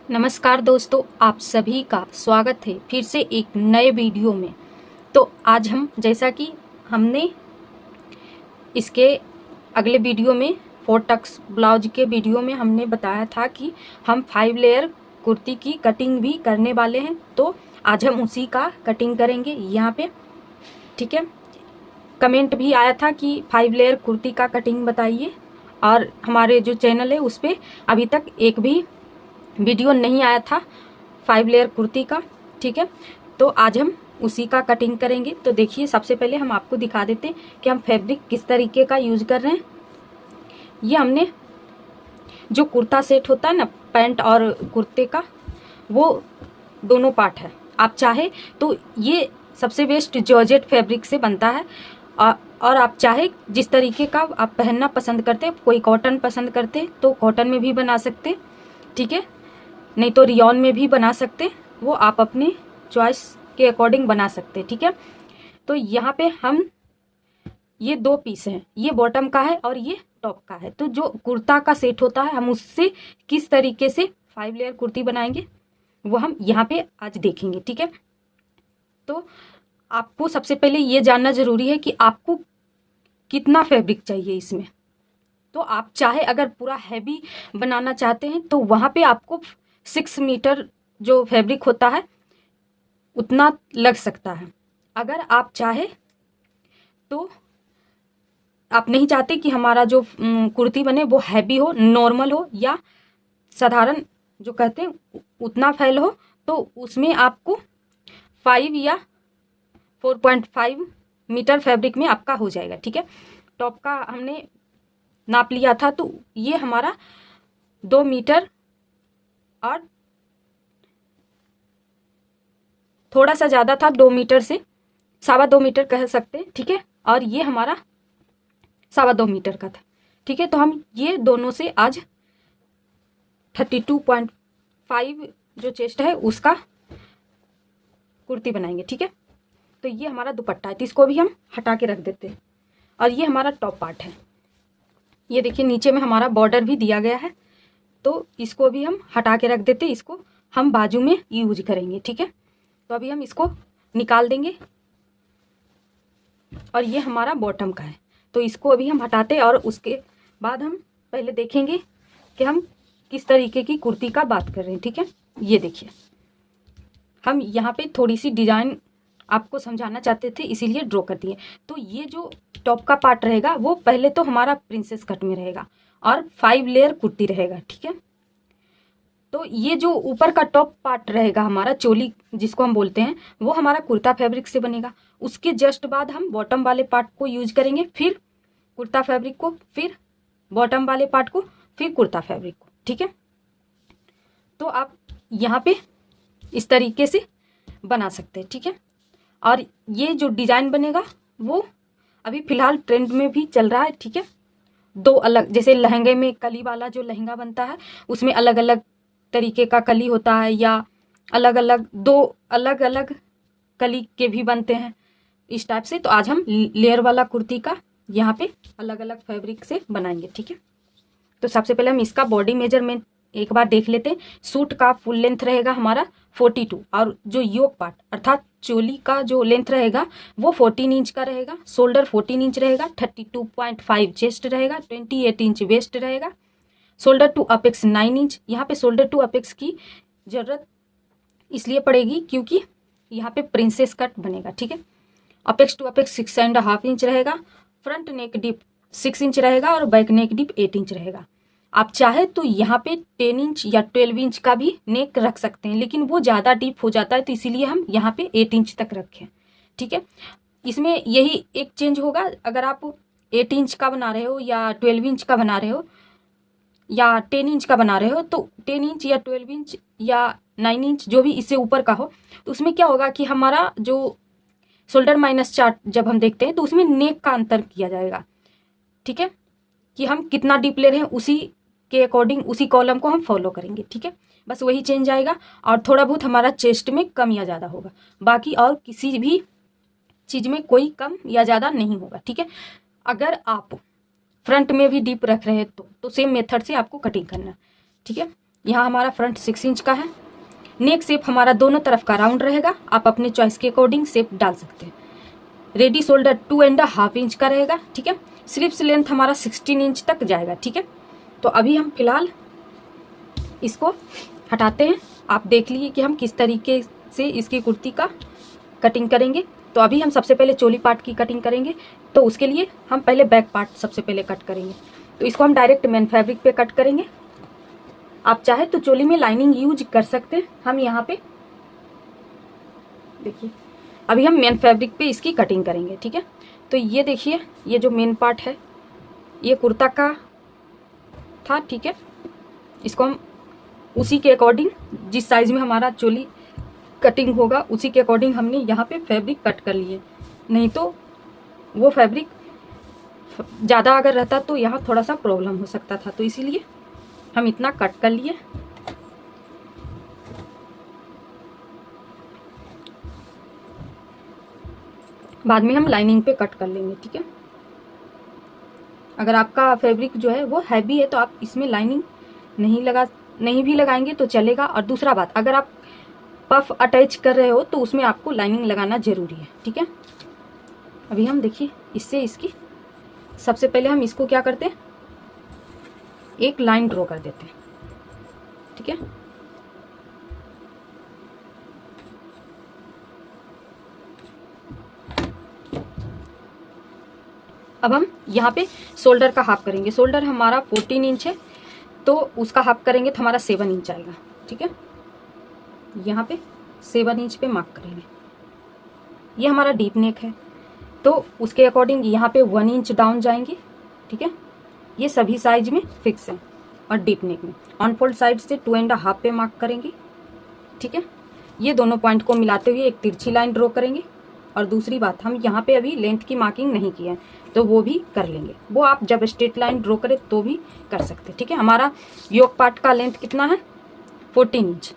नमस्कार दोस्तों, आप सभी का स्वागत है फिर से एक नए वीडियो में। तो आज हम जैसा कि हमने इसके अगले वीडियो में 4 टक्स ब्लाउज के वीडियो में हमने बताया था कि हम 5 लेयर कुर्ती की कटिंग भी करने वाले हैं। तो आज हम उसी का कटिंग करेंगे यहाँ पे। ठीक है, कमेंट भी आया था कि 5 लेयर कुर्ती का कटिंग बताइए, और हमारे जो चैनल है उस पर अभी तक एक भी वीडियो नहीं आया था 5 लेयर कुर्ती का। ठीक है, तो आज हम उसी का कटिंग करेंगे। तो देखिए, सबसे पहले हम आपको दिखा देते हैं कि हम फैब्रिक किस तरीके का यूज कर रहे हैं। ये हमने जो कुर्ता सेट होता है ना, पैंट और कुर्ते का, वो दोनों पार्ट है। आप चाहे तो ये सबसे बेस्ट जॉर्जेट फैब्रिक से बनता है, और आप चाहे जिस तरीके का आप पहनना पसंद करते हैं, कोई कॉटन पसंद करते हैं तो कॉटन में भी बना सकते हैं। ठीक है, नहीं तो रियॉन में भी बना सकते, वो आप अपने चॉइस के अकॉर्डिंग बना सकते। ठीक है, तो यहाँ पे हम ये 2 पीस हैं, ये बॉटम का है और ये टॉप का है। तो जो कुर्ता का सेट होता है, हम उससे किस तरीके से 5 लेयर कुर्ती बनाएंगे वो हम यहाँ पे आज देखेंगे। ठीक है, तो आपको सबसे पहले ये जानना जरूरी है कि आपको कितना फैब्रिक चाहिए इसमें। तो आप चाहे अगर पूरा हैवी बनाना चाहते हैं तो वहाँ पे आपको 6 मीटर जो फैब्रिक होता है उतना लग सकता है। अगर आप चाहे तो आप नहीं चाहते कि हमारा जो कुर्ती बने वो हैवी हो, नॉर्मल हो या साधारण जो कहते हैं उतना फैल हो, तो उसमें आपको 5 या 4.5 मीटर फैब्रिक में आपका हो जाएगा। ठीक है, टॉप का हमने नाप लिया था, तो ये हमारा 2 मीटर और थोड़ा सा ज़्यादा था, 2 मीटर से 2.25 मीटर कह सकते हैं। ठीक है, और ये हमारा 2.25 मीटर का था। ठीक है, तो हम ये दोनों से आज 32.5 जो चेस्ट है उसका कुर्ती बनाएंगे। ठीक है, तो ये हमारा दुपट्टा है, तो इसको भी हम हटा के रख देते हैं। और ये हमारा टॉप पार्ट है। ये देखिए, नीचे में हमारा बॉर्डर भी दिया गया है, तो इसको भी हम हटा के रख देते, इसको हम बाजू में यूज करेंगे। ठीक है, तो अभी हम इसको निकाल देंगे। और ये हमारा बॉटम का है, तो इसको अभी हम हटाते, और उसके बाद हम पहले देखेंगे कि हम किस तरीके की कुर्ती का बात कर रहे हैं। ठीक है, ये देखिए, हम यहाँ पे थोड़ी सी डिजाइन आपको समझाना चाहते थे, इसीलिए ड्रॉ कर दिए। तो ये जो टॉप का पार्ट रहेगा वो पहले तो हमारा प्रिंसेस कट में रहेगा और 5 लेयर कुर्ती रहेगा। ठीक है, तो ये जो ऊपर का टॉप पार्ट रहेगा हमारा, चोली जिसको हम बोलते हैं, वो हमारा कुर्ता फैब्रिक से बनेगा। उसके जस्ट बाद हम बॉटम वाले पार्ट को यूज करेंगे, फिर कुर्ता फैब्रिक को, फिर बॉटम वाले पार्ट को, फिर कुर्ता फैब्रिक को। ठीक है, तो आप यहाँ पे इस तरीके से बना सकते हैं। ठीक है, और ये जो डिजाइन बनेगा वो अभी फिलहाल ट्रेंड में भी चल रहा है। ठीक है, 2 अलग, जैसे लहंगे में कली वाला जो लहंगा बनता है उसमें अलग अलग तरीके का कली होता है, या अलग अलग 2 अलग अलग कली के भी बनते हैं इस टाइप से। तो आज हम लेयर वाला कुर्ती का यहाँ पे अलग अलग फैब्रिक से बनाएंगे। ठीक है, तो सबसे पहले हम इसका बॉडी मेजरमेंट एक बार देख लेते हैं। सूट का फुल लेंथ रहेगा हमारा 42, और जो योक पार्ट अर्थात चोली का जो लेंथ रहेगा वो 14 इंच का रहेगा। शोल्डर 14 इंच रहेगा, 32.5 चेस्ट रहेगा, 28 इंच वेस्ट रहेगा। Shoulder to apex 9 inch. यहाँ पे शोल्डर टू अपेक्स की जरूरत इसलिए पड़ेगी क्योंकि यहाँ पे प्रिंसेस कट बनेगा। ठीक है, अपेक्स टू अपेक्स 6.5 इंच रहेगा। फ्रंट नेक डीप 6 इंच रहेगा और बैक नेक डीप 8 इंच रहेगा। आप चाहे तो यहाँ पे 10 इंच या 12 इंच का भी नेक रख सकते हैं, लेकिन वो ज़्यादा डीप हो जाता है, तो इसीलिए हम यहाँ पे 8 इंच तक रखें। ठीक है, इसमें यही एक चेंज होगा, अगर आप 8 इंच का बना रहे हो या 12 इंच का बना रहे हो या 10 इंच का बना रहे हो, तो 10 इंच या 12 इंच या 9 इंच जो भी इससे ऊपर का हो, तो उसमें क्या होगा कि हमारा जो शोल्डर माइनस चार्ट जब हम देखते हैं तो उसमें नेक का अंतर किया जाएगा। ठीक है, कि हम कितना डीप ले रहे हैं उसी के अकॉर्डिंग उसी कॉलम को हम फॉलो करेंगे। ठीक है, बस वही चेंज आएगा, और थोड़ा बहुत हमारा चेस्ट में कम या ज़्यादा होगा, बाकी और किसी भी चीज़ में कोई कम या ज़्यादा नहीं होगा। ठीक है, अगर आप फ्रंट में भी डीप रख रहे हैं तो सेम मेथड से आपको कटिंग करना है। ठीक है, यहाँ हमारा फ्रंट 6 इंच का है। नेक शेप हमारा दोनों तरफ का राउंड रहेगा, आप अपने चॉइस के अकॉर्डिंग शेप डाल सकते हैं। रेडी शोल्डर 2.5 इंच का रहेगा, ठीक है। स्लीव्स लेंथ हमारा 16 इंच तक जाएगा, ठीक है। तो अभी हम फिलहाल इसको हटाते हैं। आप देख लीजिए कि हम किस तरीके से इसकी कुर्ती का कटिंग करेंगे। तो अभी हम सबसे पहले चोली पार्ट की कटिंग करेंगे, तो उसके लिए हम पहले बैक पार्ट सबसे पहले कट करेंगे। तो इसको हम डायरेक्ट मेन फैब्रिक पे कट करेंगे। आप चाहे तो चोली में लाइनिंग यूज कर सकते हैं। हम यहाँ पे देखिए अभी हम मेन फैब्रिक पे इसकी कटिंग करेंगे, ठीक है। तो ये देखिए, ये जो मेन पार्ट है ये कुर्ता का था, ठीक है। इसको हम उसी के अकॉर्डिंग, जिस साइज में हमारा चोली कटिंग होगा उसी के अकॉर्डिंग हमने यहाँ पे फैब्रिक कट कर लिए। नहीं तो वो फैब्रिक ज़्यादा अगर रहता तो यहाँ थोड़ा सा प्रॉब्लम हो सकता था, तो इसीलिए हम इतना कट कर लिए। बाद में हम लाइनिंग पे कट कर लेंगे, ठीक है। अगर आपका फैब्रिक जो है वो हैवी है तो आप इसमें लाइनिंग नहीं भी लगाएंगे तो चलेगा। और दूसरा बात, अगर आप पफ अटैच कर रहे हो तो उसमें आपको लाइनिंग लगाना जरूरी है, ठीक है। अभी हम देखिए इससे इसकी सबसे पहले हम इसको क्या करते हैं, एक लाइन ड्रॉ कर देते हैं, ठीक है। अब हम यहाँ पे शोल्डर का हाफ करेंगे। शोल्डर हमारा 14 इंच है तो उसका हाफ करेंगे तो हमारा 7 इंच आएगा, ठीक है। यहाँ पे 7 इंच पे मार्क करेंगे। ये हमारा डीप नेक है तो उसके अकॉर्डिंग यहाँ पे 1 इंच डाउन जाएंगे, ठीक है। ये सभी साइज में फिक्स है। और डीप नेक में ऑन फोल्ड साइड से 2.5 पे मार्क करेंगे, ठीक है। ये दोनों पॉइंट को मिलाते हुए एक तिरछी लाइन ड्रॉ करेंगे। और दूसरी बात, हम यहाँ पे अभी लेंथ की मार्किंग नहीं की है तो वो भी कर लेंगे। वो आप जब स्ट्रेट लाइन ड्रॉ करें तो भी कर सकते हैं, ठीक है। हमारा योक पार्ट का लेंथ कितना है, 14 इंच।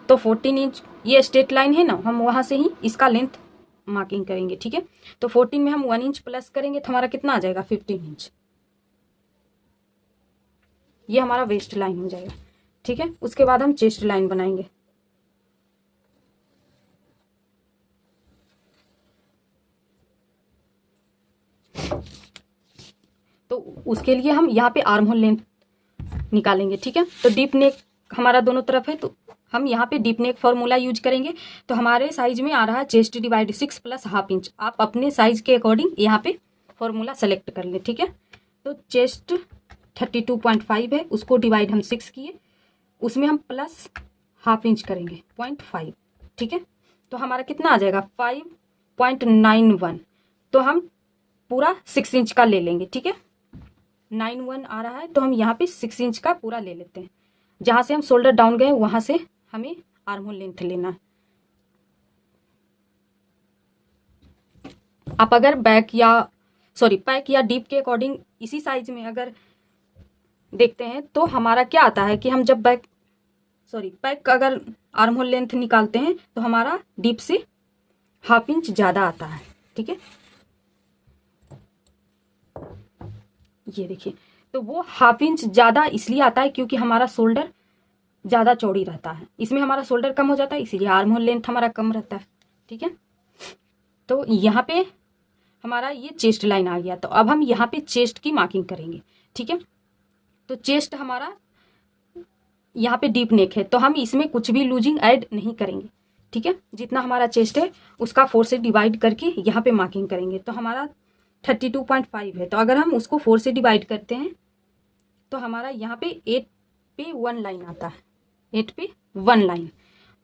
तो 14 इंच ये स्ट्रेट लाइन है ना, हम वहाँ से ही इसका लेंथ मार्किंग करेंगे, ठीक है। तो 14 में हम 1 इंच प्लस करेंगे तो हमारा कितना आ जाएगा, 15 इंच। ये हमारा वेस्ट लाइन हो जाएगा, ठीक है। उसके बाद हम चेस्ट लाइन बनाएंगे। तो उसके लिए हम यहाँ पे आर्म होल लेंथ निकालेंगे, ठीक है। तो डीप नेक हमारा दोनों तरफ है तो हम यहाँ पे डीप नेक फॉर्मूला यूज करेंगे। तो हमारे साइज में आ रहा है chest divide 6 plus half inch. आप अपने साइज के अकॉर्डिंग यहाँ पे फॉर्मूला सेलेक्ट कर लें, ठीक है। तो चेस्ट 32.5 है, उसको डिवाइड हम 6 किए, उसमें हम प्लस हाफ इंच करेंगे 0.5, ठीक है। तो हमारा कितना आ जाएगा 5.91। तो हम पूरा 6 इंच का ले लेंगे, ठीक है। 91 आ रहा है तो हम यहाँ पे 6 इंच का पूरा ले लेते हैं। जहाँ से हम शोल्डर डाउन गए वहाँ से हमें आर्म होल लेंथ लेना है। आप अगर पैक या डीप के अकॉर्डिंग इसी साइज में अगर देखते हैं तो हमारा क्या आता है कि हम जब पैक अगर आर्म होल लेंथ निकालते हैं तो हमारा डीप से हाफ इंच ज़्यादा आता है, ठीक है। ये देखिए, तो वो हाफ इंच ज़्यादा इसलिए आता है क्योंकि हमारा शोल्डर ज़्यादा चौड़ी रहता है। इसमें हमारा शोल्डर कम हो जाता है, इसीलिए आर्म होल लेंथ हमारा कम रहता है, ठीक है। तो यहाँ पे हमारा ये चेस्ट लाइन आ गया। तो अब हम यहाँ पे चेस्ट की मार्किंग करेंगे, ठीक है। तो चेस्ट हमारा यहाँ पे डीप नेक है तो हम इसमें कुछ भी लूजिंग ऐड नहीं करेंगे, ठीक है। जितना हमारा चेस्ट है उसका 4 से डिवाइड करके यहाँ पे मार्किंग करेंगे। तो हमारा 32.5 है तो अगर हम उसको 4 से डिवाइड करते हैं तो हमारा यहाँ पे 8 पे 1 लाइन आता है, 8 पे 1 लाइन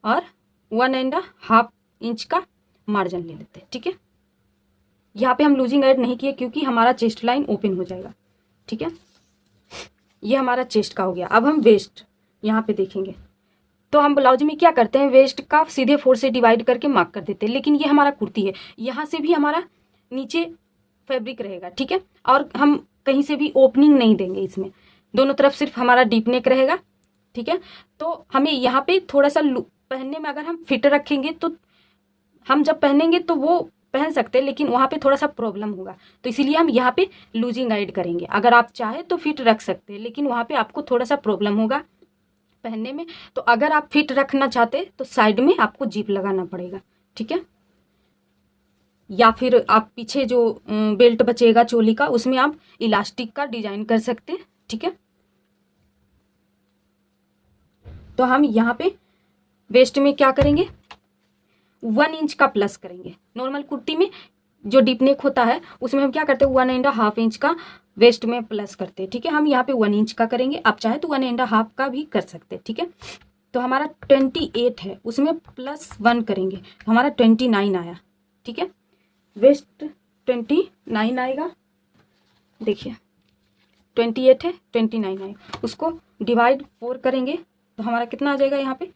और 1.5 इंच का मार्जिन ले लेते हैं, ठीक है। यहाँ पे हम लूजिंग ऐड नहीं किए क्योंकि हमारा चेस्ट लाइन ओपन हो जाएगा, ठीक है। ये हमारा चेस्ट का हो गया। अब हम वेस्ट यहाँ पे देखेंगे तो हम ब्लाउज में क्या करते हैं, वेस्ट का सीधे 4 से डिवाइड करके मार्क कर देते हैं। लेकिन ये हमारा कुर्ती है, यहाँ से भी हमारा नीचे फैब्रिक रहेगा, ठीक है। और हम कहीं से भी ओपनिंग नहीं देंगे, इसमें दोनों तरफ सिर्फ हमारा डीप नेक रहेगा, ठीक है। तो हमें यहाँ पे थोड़ा सा पहनने में अगर हम फिट रखेंगे तो हम जब पहनेंगे तो वो पहन सकते हैं, लेकिन वहाँ पे थोड़ा सा प्रॉब्लम होगा। तो इसीलिए हम यहाँ पे लूजिंग ऐड करेंगे। अगर आप चाहे तो फिट रख सकते हैं, लेकिन वहाँ पे आपको थोड़ा सा प्रॉब्लम होगा पहनने में। तो अगर आप फिट रखना चाहते तो साइड में आपको जिप लगाना पड़ेगा, ठीक है। या फिर आप पीछे जो बेल्ट बचेगा चोली का, उसमें आप इलास्टिक का डिजाइन कर सकते हैं, ठीक है। तो हम यहाँ पे वेस्ट में क्या करेंगे, 1 इंच का प्लस करेंगे। नॉर्मल कुर्ती में जो डीप नेक होता है उसमें हम क्या करते हैं, 1.5 इंच का वेस्ट में प्लस करते हैं, ठीक है। हम यहाँ पे 1 इंच का करेंगे, आप चाहे तो 1.5 का भी कर सकते हैं, ठीक है। तो हमारा 28 है, उसमें +1 करेंगे तो हमारा 29 आया, ठीक है। वेस्ट 29 आएगा, देखिए 28 है, 29 आएगा। उसको डिवाइड 4 करेंगे तो हमारा कितना आ जाएगा यहाँ पे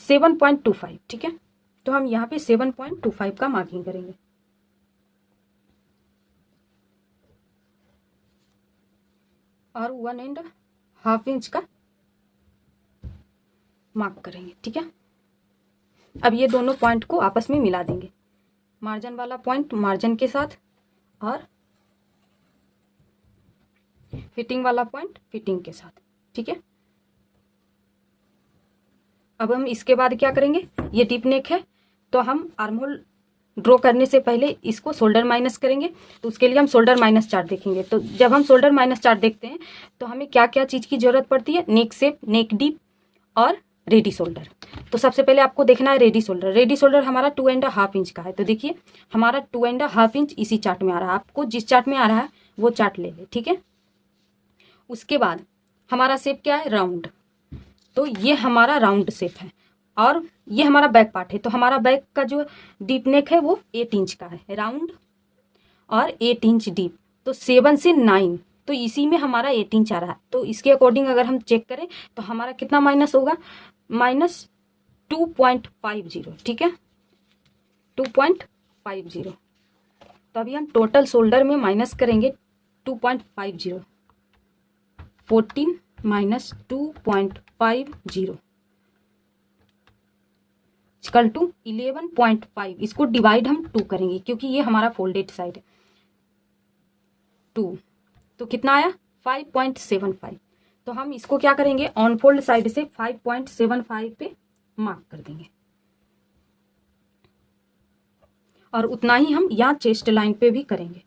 7.25, ठीक है। तो हम यहाँ पे 7.25 का मार्किंग करेंगे और 1.5 इंच का मार्क करेंगे, ठीक है। अब ये दोनों पॉइंट को आपस में मिला देंगे, मार्जिन वाला पॉइंट मार्जिन के साथ और फिटिंग वाला पॉइंट फिटिंग के साथ, ठीक है। अब हम इसके बाद क्या करेंगे, ये डीप नेक है तो हम आर्म होल ड्रॉ करने से पहले इसको शोल्डर माइनस करेंगे। तो उसके लिए हम शोल्डर माइनस चार्ट देखेंगे। तो जब हम शोल्डर माइनस चार्ट देखते हैं तो हमें क्या क्या चीज़ की जरूरत पड़ती है, नेक शेप, नेक डीप और रेडी शोल्डर। तो सबसे पहले आपको देखना है रेडी शोल्डर। रेडी शोल्डर हमारा 2.5 इंच का है। तो देखिए हमारा 2.5 इंच इसी चार्ट में आ रहा है, आपको जिस चार्ट में आ रहा है वो चार्ट ले ले, ठीक है। उसके बाद हमारा शेप क्या है, राउंड। तो ये हमारा राउंड शेप है और ये हमारा बैक पार्ट है। तो हमारा बैक का जो डीप नेक है वो 8 इंच का है, राउंड और 8 इंच डीप। तो 7 से 9, तो इसी में हमारा 8 इंच आ रहा है। तो इसके अकॉर्डिंग अगर हम चेक करें तो हमारा कितना माइनस होगा, -2.50, ठीक है, 2.50। तो अभी हम टोटल शोल्डर में माइनस करेंगे 2.50, 14 - 2.50 इक्वल टू 11.5। इसको डिवाइड हम 2 करेंगे क्योंकि ये हमारा फोल्डेड साइड है, 2। तो कितना आया 5.75। तो हम इसको क्या करेंगे, ऑन फोल्ड साइड से 5.75 पे मार्क कर देंगे और उतना ही हम यहाँ चेस्ट लाइन पे भी करेंगे,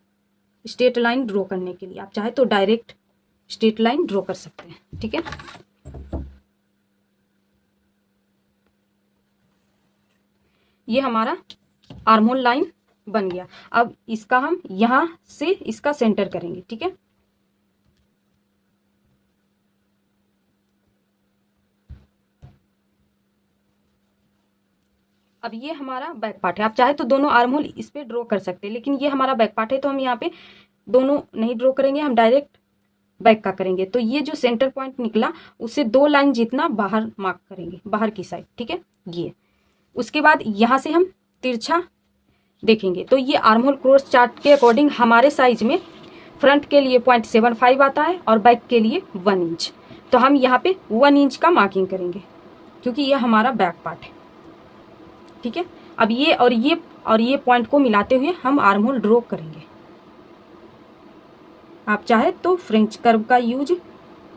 स्ट्रेट लाइन ड्रॉ करने के लिए। आप चाहे तो डायरेक्ट स्ट्रेट लाइन ड्रॉ कर सकते हैं, ठीक है। ये हमारा आर्महोल लाइन बन गया। अब इसका हम यहां से इसका सेंटर करेंगे, ठीक है। अब ये हमारा बैक पार्ट है, आप चाहे तो दोनों आर्महोल इस पे ड्रॉ कर सकते हैं, लेकिन ये हमारा बैक पार्ट है तो हम यहाँ पे दोनों नहीं ड्रॉ करेंगे, हम डायरेक्ट बैक का करेंगे। तो ये जो सेंटर पॉइंट निकला उससे 2 लाइन जितना बाहर मार्क करेंगे, बाहर की साइड, ठीक है। ये उसके बाद यहाँ से हम तिरछा देखेंगे। तो ये आर्महोल क्रॉस चार्ट के अकॉर्डिंग हमारे साइज में फ्रंट के लिए 0.75 आता है और बैक के लिए 1 इंच। तो हम यहाँ पे 1 इंच का मार्किंग करेंगे क्योंकि ये हमारा बैक पार्ट है, ठीक है। अब ये और ये पॉइंट को मिलाते हुए हम आर्महोल ड्रॉ करेंगे। आप चाहे तो फ्रेंच कर्व का यूज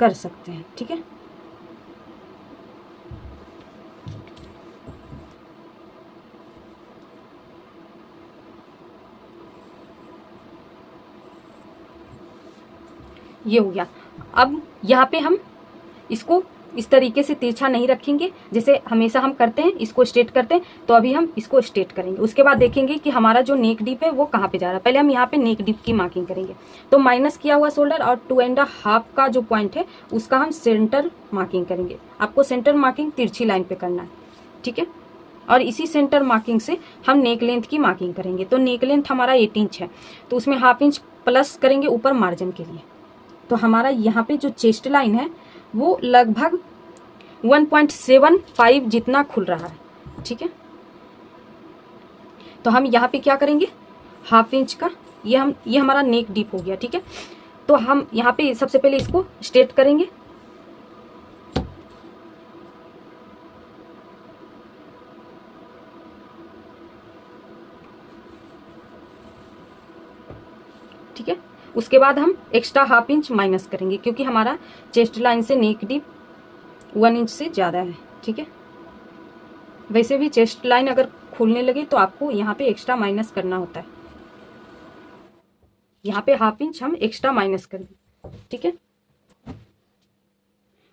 कर सकते हैं, ठीक है। ये हो गया। अब यहाँ पे हम इसको इस तरीके से तिरछा नहीं रखेंगे जैसे हमेशा हम करते हैं, इसको स्ट्रेट करते हैं। तो अभी हम इसको स्ट्रेट करेंगे। उसके बाद देखेंगे कि हमारा जो नेक डीप है वो कहाँ पे जा रहा है। पहले हम यहाँ पे नेक डीप की मार्किंग करेंगे। तो माइनस किया हुआ शोल्डर और 2.5 का जो पॉइंट है उसका हम सेंटर मार्किंग करेंगे। आपको सेंटर मार्किंग तिरछी लाइन पे करना है, ठीक है। और इसी सेंटर मार्किंग से हम नेक लेंथ की मार्किंग करेंगे। तो नेक लेंथ हमारा 8 इंच है तो उसमें 1/2 इंच प्लस करेंगे ऊपर मार्जिन के लिए। तो हमारा यहाँ पे जो चेस्ट लाइन है वो लगभग 1.75 जितना खुल रहा है, ठीक है। तो हम यहाँ पे क्या करेंगे, 1/2 इंच का ये हमारा नेक डीप हो गया, ठीक है। तो हम यहाँ पे सबसे पहले इसको स्ट्रेट करेंगे। ठीक है, उसके बाद हम एक्स्ट्रा 1/2 इंच माइनस करेंगे क्योंकि हमारा चेस्ट लाइन से नेक डीप 1 इंच से ज़्यादा है, ठीक है। वैसे भी चेस्ट लाइन अगर खुलने लगे तो आपको यहाँ पे एक्स्ट्रा माइनस करना होता है, यहाँ पे ½ इंच हम एक्स्ट्रा माइनस कर दें, ठीक है।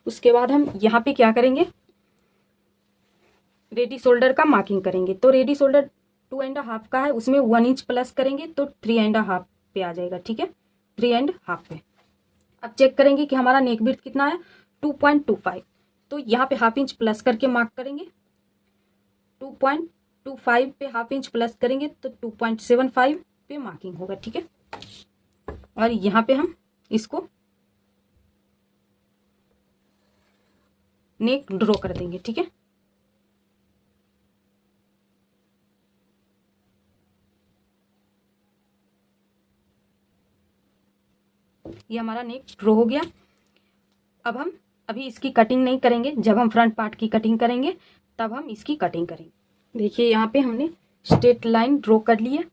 उसके बाद हम यहाँ पे क्या करेंगे, रेडी शोल्डर का मार्किंग करेंगे। तो रेडी शोल्डर 2.5 का है, उसमें 1 इंच प्लस करेंगे तो 3.5 पे आ जाएगा, ठीक है, 3.5 पे। अब चेक करेंगे कि हमारा नेक विड्थ कितना है, 2.25। तो यहाँ पे ½ इंच प्लस करके मार्क करेंगे, 2.25 पे ½ इंच प्लस करेंगे तो 2.75 पे मार्किंग होगा, ठीक है। और यहाँ पे हम इसको नेक ड्रॉ कर देंगे, ठीक है। ये हमारा नेक ड्रॉ हो गया। अब हम अभी इसकी कटिंग नहीं करेंगे, जब हम फ्रंट पार्ट की कटिंग करेंगे तब हम इसकी कटिंग करेंगे। देखिए यहाँ पे हमने स्ट्रेट लाइन ड्रॉ कर ली है।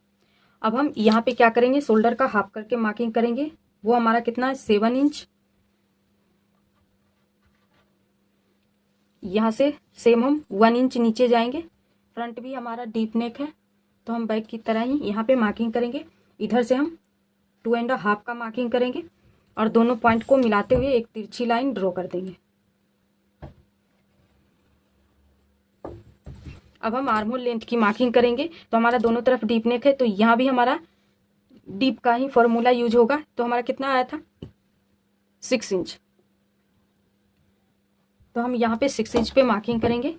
अब हम यहाँ पे क्या करेंगे, शोल्डर का हाफ करके मार्किंग करेंगे। वो हमारा कितना है, 7 इंच। यहाँ से सेम हम 1 इंच नीचे जाएंगे। फ्रंट भी हमारा डीप नेक है तो हम बैक की तरह ही यहाँ पे मार्किंग करेंगे। इधर से हम 2.5 का मार्किंग करेंगे और दोनों पॉइंट को मिलाते हुए एक तिरछी लाइन ड्रॉ कर देंगे। अब हम आर्म होल लेंथ की मार्किंग करेंगे। तो हमारा दोनों तरफ डीप नेक है तो यहाँ भी हमारा डीप का ही फॉर्मूला यूज होगा। तो हमारा कितना आया था, 6 इंच। तो हम यहाँ पे 6 इंच पे मार्किंग करेंगे।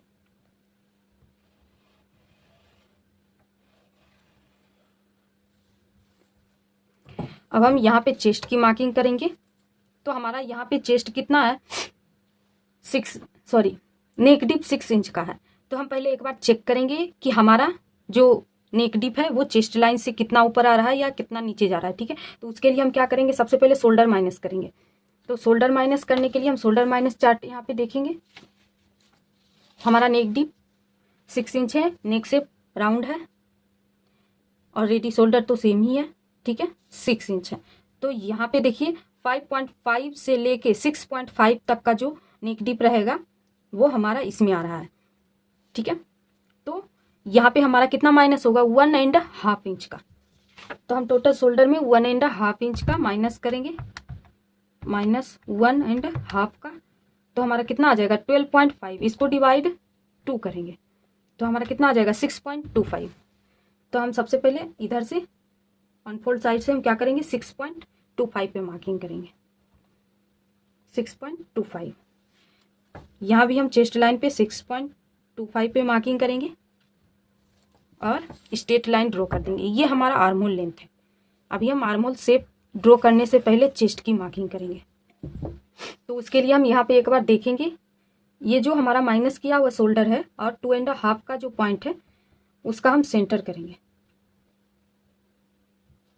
अब हम यहाँ पे चेस्ट की मार्किंग करेंगे। तो हमारा यहाँ पे चेस्ट कितना है, नेक डीप 6 इंच का है। तो हम पहले एक बार चेक करेंगे कि हमारा जो नेक डीप है वो चेस्ट लाइन से कितना ऊपर आ रहा है या कितना नीचे जा रहा है, ठीक है। तो उसके लिए हम क्या करेंगे, सबसे पहले शोल्डर माइनस करेंगे। तो शोल्डर माइनस करने के लिए हम शोल्डर माइनस चार्ट यहाँ पे देखेंगे। हमारा नेक डीप 6 इंच है, नेक शेप राउंड है और रेडी शोल्डर तो सेम ही है, ठीक है, 6 इंच है। तो यहाँ पे देखिए 5.5 से लेके 6.5 तक का जो नेक डीप रहेगा वो हमारा इसमें आ रहा है, ठीक है। तो यहाँ पे हमारा कितना माइनस होगा, 1.5 इंच का। तो हम टोटल शोल्डर में 1.5 इंच का माइनस करेंगे, -1.5 का। तो हमारा कितना आ जाएगा, 12.5। इसको डिवाइड 2 करेंगे तो हमारा कितना आ जाएगा, 6.25। तो हम सबसे पहले इधर से अनफोल्ड साइड से हम क्या करेंगे, 6.25 पे मार्किंग करेंगे, 6.25। यहाँ भी हम चेस्ट लाइन पे 6.25 पे मार्किंग करेंगे और स्ट्रेट लाइन ड्रॉ कर देंगे। ये हमारा आर्म होल लेंथ है। अभी हम आर्म होल शेप ड्रॉ करने से पहले चेस्ट की मार्किंग करेंगे। तो उसके लिए हम यहाँ पे एक बार देखेंगे, ये जो हमारा माइनस किया हुआ शोल्डर है और 2.5 का जो पॉइंट है उसका हम सेंटर करेंगे,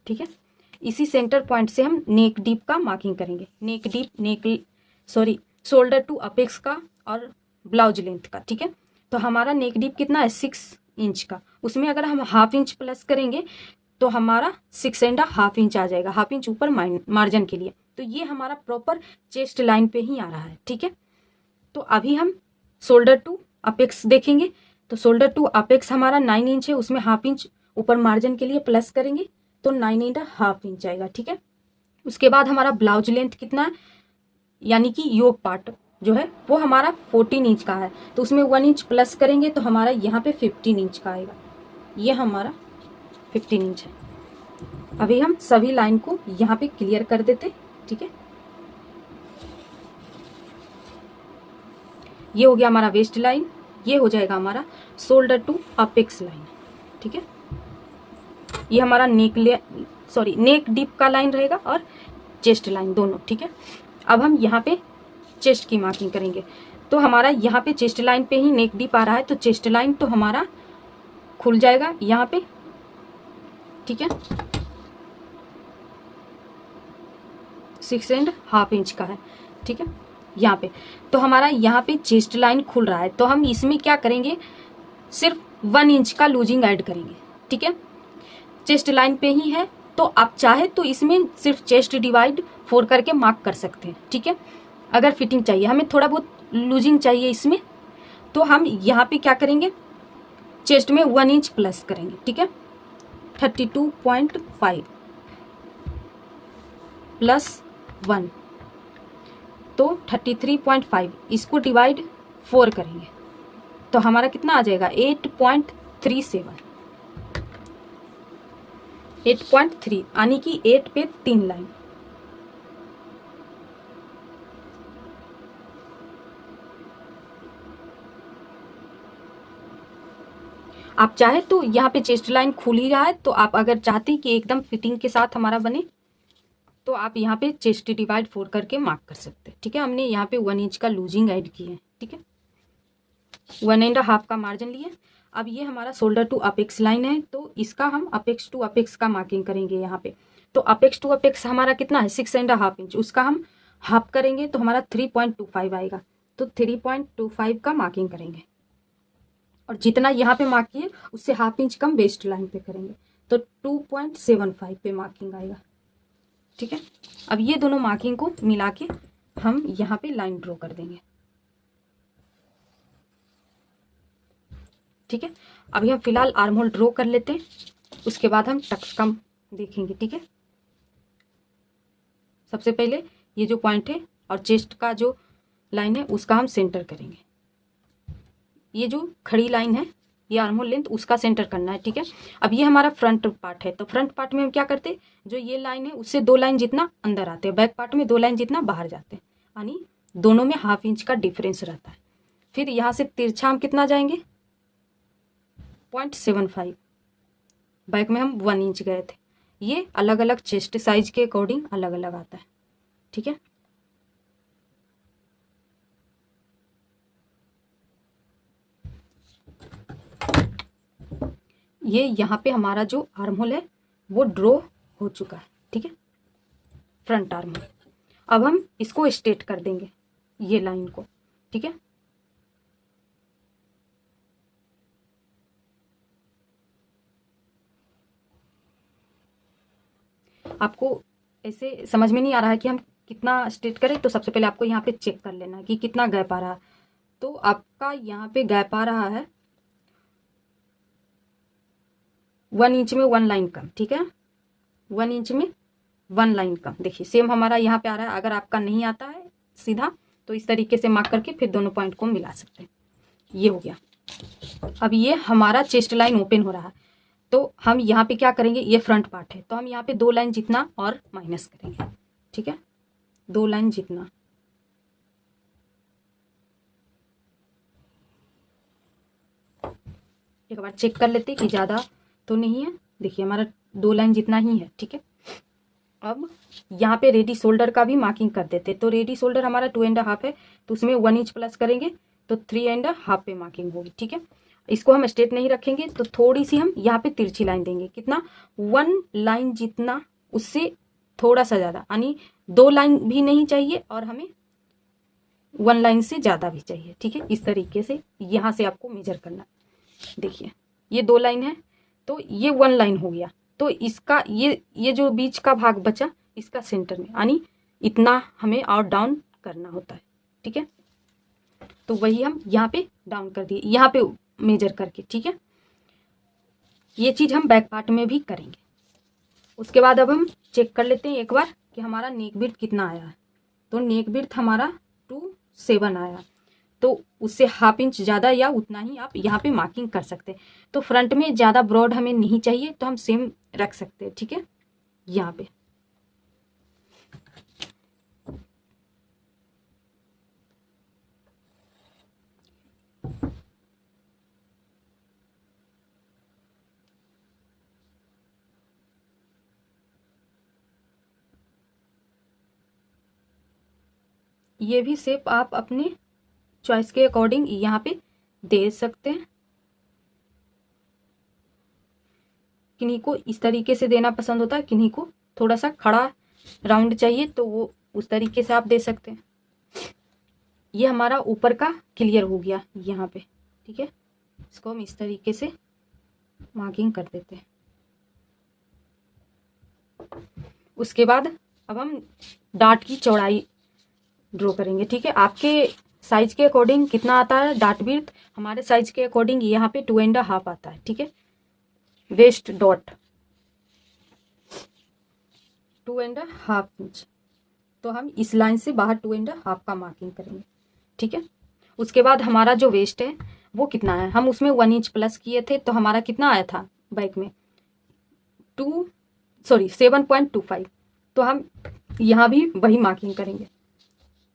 ठीक है। इसी सेंटर पॉइंट से हम नेक डीप का मार्किंग करेंगे। शोल्डर टू अपेक्स का और ब्लाउज लेंथ का, ठीक है। तो हमारा नेक डीप कितना है, 6 इंच का। उसमें अगर हम ½ इंच प्लस करेंगे तो हमारा 6.5 इंच आ जाएगा, ½ इंच ऊपर मार्जिन के लिए। तो ये हमारा प्रॉपर चेस्ट लाइन पे ही आ रहा है, ठीक है। तो अभी हम शोल्डर टू अपेक्स देखेंगे। तो शोल्डर टू अपेक्स हमारा 9 इंच है, उसमें ½ इंच ऊपर मार्जिन के लिए प्लस करेंगे तो 9.5 इंच आएगा, ठीक है। उसके बाद हमारा ब्लाउज लेंथ कितना है, यानी कि योक पार्ट जो है वो हमारा 14 इंच का है। तो उसमें 1 इंच प्लस करेंगे तो हमारा यहाँ पे 15 इंच का आएगा। ये हमारा 15 इंच है। अभी हम सभी लाइन को यहाँ पे क्लियर कर देते, ठीक है। ये हो गया हमारा वेस्ट लाइन, ये हो जाएगा हमारा शोल्डर टू अपेक्स लाइन, ठीक है। ये हमारा नेक डीप का लाइन रहेगा और चेस्ट लाइन दोनों, ठीक है। अब हम यहाँ पे चेस्ट की मार्किंग करेंगे। तो हमारा यहाँ पे चेस्ट लाइन पे ही नेक डीप आ रहा है तो चेस्ट लाइन तो हमारा खुल जाएगा यहाँ पे, ठीक है। 6.5 इंच का है, ठीक है, यहाँ पे। तो हमारा यहाँ पे चेस्ट लाइन खुल रहा है तो हम इसमें क्या करेंगे, सिर्फ 1 इंच का लूजिंग ऐड करेंगे, ठीक है। चेस्ट लाइन पे ही है तो आप चाहे तो इसमें सिर्फ चेस्ट डिवाइड 4 करके मार्क कर सकते हैं, ठीक है। अगर फिटिंग चाहिए, हमें थोड़ा बहुत लूजिंग चाहिए इसमें, तो हम यहाँ पे क्या करेंगे, चेस्ट में 1 इंच प्लस करेंगे, ठीक है। 32.5 प्लस 1 तो 33.5, इसको डिवाइड 4 करेंगे तो हमारा कितना आ जाएगा 8.37, 8.3 यानी कि 8 पे 3 लाइन। आप चाहे तो यहाँ पे चेस्ट लाइन खुल ही रहा है, तो आप अगर चाहते कि एकदम फिटिंग के साथ हमारा बने तो आप यहाँ पे चेस्ट डिवाइड 4 करके मार्क कर सकते हैं, ठीक है। हमने यहाँ पे 1 इंच का लूजिंग ऐड किए हैं, ठीक है, 1.5 का मार्जिन लिए। अब ये हमारा शोल्डर टू अपेक्स लाइन है, तो इसका हम अपेक्स टू अपेक्स का मार्किंग करेंगे यहाँ पे। तो अपेक्स टू अपेक्स हमारा कितना है 6.5 इंच, उसका हम हाफ करेंगे तो हमारा 3.25 आएगा, तो 3.25 का मार्किंग करेंगे और जितना यहाँ पे मार्क किए उससे हाफ इंच कम वेस्ट लाइन पे करेंगे, तो 2.75 पे मार्किंग आएगा, ठीक है। अब ये दोनों मार्किंग को मिला के हम यहाँ पे लाइन ड्रॉ कर देंगे, ठीक है। अभी हम फिलहाल आर्म होल ड्रॉ कर लेते हैं, उसके बाद हम टक्स का देखेंगे, ठीक है। सबसे पहले ये जो पॉइंट है और चेस्ट का जो लाइन है उसका हम सेंटर करेंगे। ये जो खड़ी लाइन है ये आर्म होल लेंथ उसका सेंटर करना है, ठीक है। अब ये हमारा फ्रंट पार्ट है, तो फ्रंट पार्ट में हम क्या करते हैं, जो ये लाइन है उससे 2 लाइन जितना अंदर आते हैं, बैक पार्ट में 2 लाइन जितना बाहर जाते हैं, यानी दोनों में हाफ इंच का डिफरेंस रहता है। फिर यहाँ से तिरछा हम कितना जाएंगे 0.75, बैक में हम 1 इंच गए थे। ये अलग अलग चेस्ट साइज के अकॉर्डिंग अलग अलग आता है, ठीक है। ये यहाँ पे हमारा जो आर्म होल है वो ड्रॉ हो चुका है, ठीक है, फ्रंट आर्म होल। अब हम इसको स्ट्रेट कर देंगे ये लाइन को, ठीक है। आपको ऐसे समझ में नहीं आ रहा है कि हम कितना स्ट्रेट करें, तो सबसे पहले आपको यहाँ पे चेक कर लेना कि कितना गैप आ रहा है। तो आपका यहाँ पे गैप आ रहा है 1 इंच में 1 लाइन कम, ठीक है, 1 इंच में 1 लाइन कम। देखिए सेम हमारा यहाँ पे आ रहा है। अगर आपका नहीं आता है सीधा तो इस तरीके से मार्क करके फिर दोनों पॉइंट को मिला सकते हैं। ये हो गया। अब ये हमारा चेस्ट लाइन ओपन हो रहा है, तो हम यहाँ पे क्या करेंगे, ये फ्रंट पार्ट है तो हम यहाँ पे 2 लाइन जितना और माइनस करेंगे, ठीक है, 2 लाइन जितना। एक बार चेक कर लेते कि ज़्यादा तो नहीं है। देखिए हमारा 2 लाइन जितना ही है, ठीक है। अब यहाँ पे रेडी शोल्डर का भी मार्किंग कर देते, तो रेडी शोल्डर हमारा 2.5 है तो उसमें 1 इंच प्लस करेंगे तो 3.5 पे मार्किंग होगी, ठीक है। इसको हम स्ट्रेट नहीं रखेंगे तो थोड़ी सी हम यहाँ पे तिरछी लाइन देंगे, कितना 1 लाइन जितना, उससे थोड़ा सा ज़्यादा, यानी 2 लाइन भी नहीं चाहिए और हमें 1 लाइन से ज़्यादा भी चाहिए, ठीक है। इस तरीके से यहाँ से आपको मेजर करना। देखिए ये 2 लाइन है तो ये 1 लाइन हो गया, तो इसका ये जो बीच का भाग बचा इसका सेंटर में, यानी इतना हमें और डाउन करना होता है, ठीक है। तो वही हम यहाँ पे डाउन कर दिए, यहाँ पे मेजर करके, ठीक है। ये चीज़ हम बैक पार्ट में भी करेंगे। उसके बाद अब हम चेक कर लेते हैं एक बार कि हमारा नेक विड्थ कितना आया है। तो नेक विड्थ हमारा 2.7 आया, तो उससे हाफ इंच ज़्यादा या उतना ही आप यहाँ पे मार्किंग कर सकते हैं। तो फ्रंट में ज़्यादा ब्रॉड हमें नहीं चाहिए तो हम सेम रख सकते हैं, ठीक है, यहाँ पे। ये भी शेप आप अपने चॉइस के अकॉर्डिंग यहाँ पे दे सकते हैं। किन्हीं को इस तरीके से देना पसंद होता है, किन्हीं को थोड़ा सा खड़ा राउंड चाहिए तो वो उस तरीके से आप दे सकते हैं। ये हमारा ऊपर का क्लियर हो गया यहाँ पे, ठीक है। इसको हम इस तरीके से मार्किंग कर देते हैं। उसके बाद अब हम डार्ट की चौड़ाई ड्रॉ करेंगे, ठीक है। आपके साइज के अकॉर्डिंग कितना आता है डार्ट विड्थ, हमारे साइज के अकॉर्डिंग यहाँ पे 2.5 आता है, ठीक है। वेस्ट डॉट 2.5 इंच, तो हम इस लाइन से बाहर 2.5 का मार्किंग करेंगे, ठीक है। उसके बाद हमारा जो वेस्ट है वो कितना है, हम उसमें 1 इंच प्लस किए थे, तो हमारा कितना आया था बैक में 7.25, तो हम यहाँ भी वही मार्किंग करेंगे।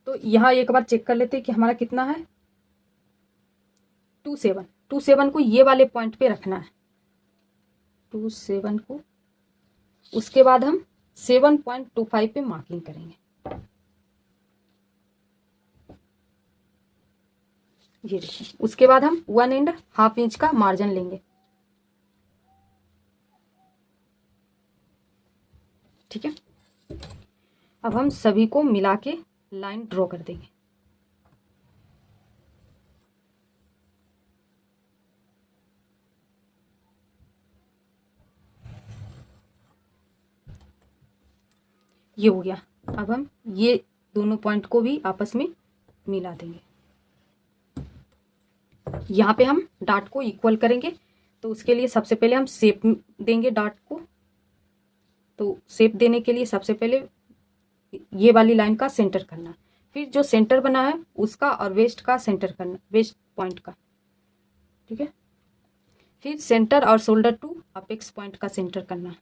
तो यहाँ एक बार चेक कर लेते हैं कि हमारा कितना है 27 को ये वाले पॉइंट पे रखना है, 27 को। उसके बाद हम 7.25 पे मार्किंग करेंगे, ये देखिए। उसके बाद हम 1.5 इंच का मार्जिन लेंगे, ठीक है। अब हम सभी को मिला के लाइन ड्रॉ कर देंगे। ये हो गया। अब हम ये दोनों पॉइंट को भी आपस में मिला देंगे। यहाँ पे हम डार्ट को इक्वल करेंगे, तो उसके लिए सबसे पहले हम शेप देंगे डार्ट को। तो शेप देने के लिए सबसे पहले ये वाली लाइन का सेंटर करना, फिर जो सेंटर बना है उसका और वेस्ट का सेंटर करना, वेस्ट पॉइंट का, ठीक है। फिर सेंटर और शोल्डर टू अपेक्स पॉइंट का सेंटर करना,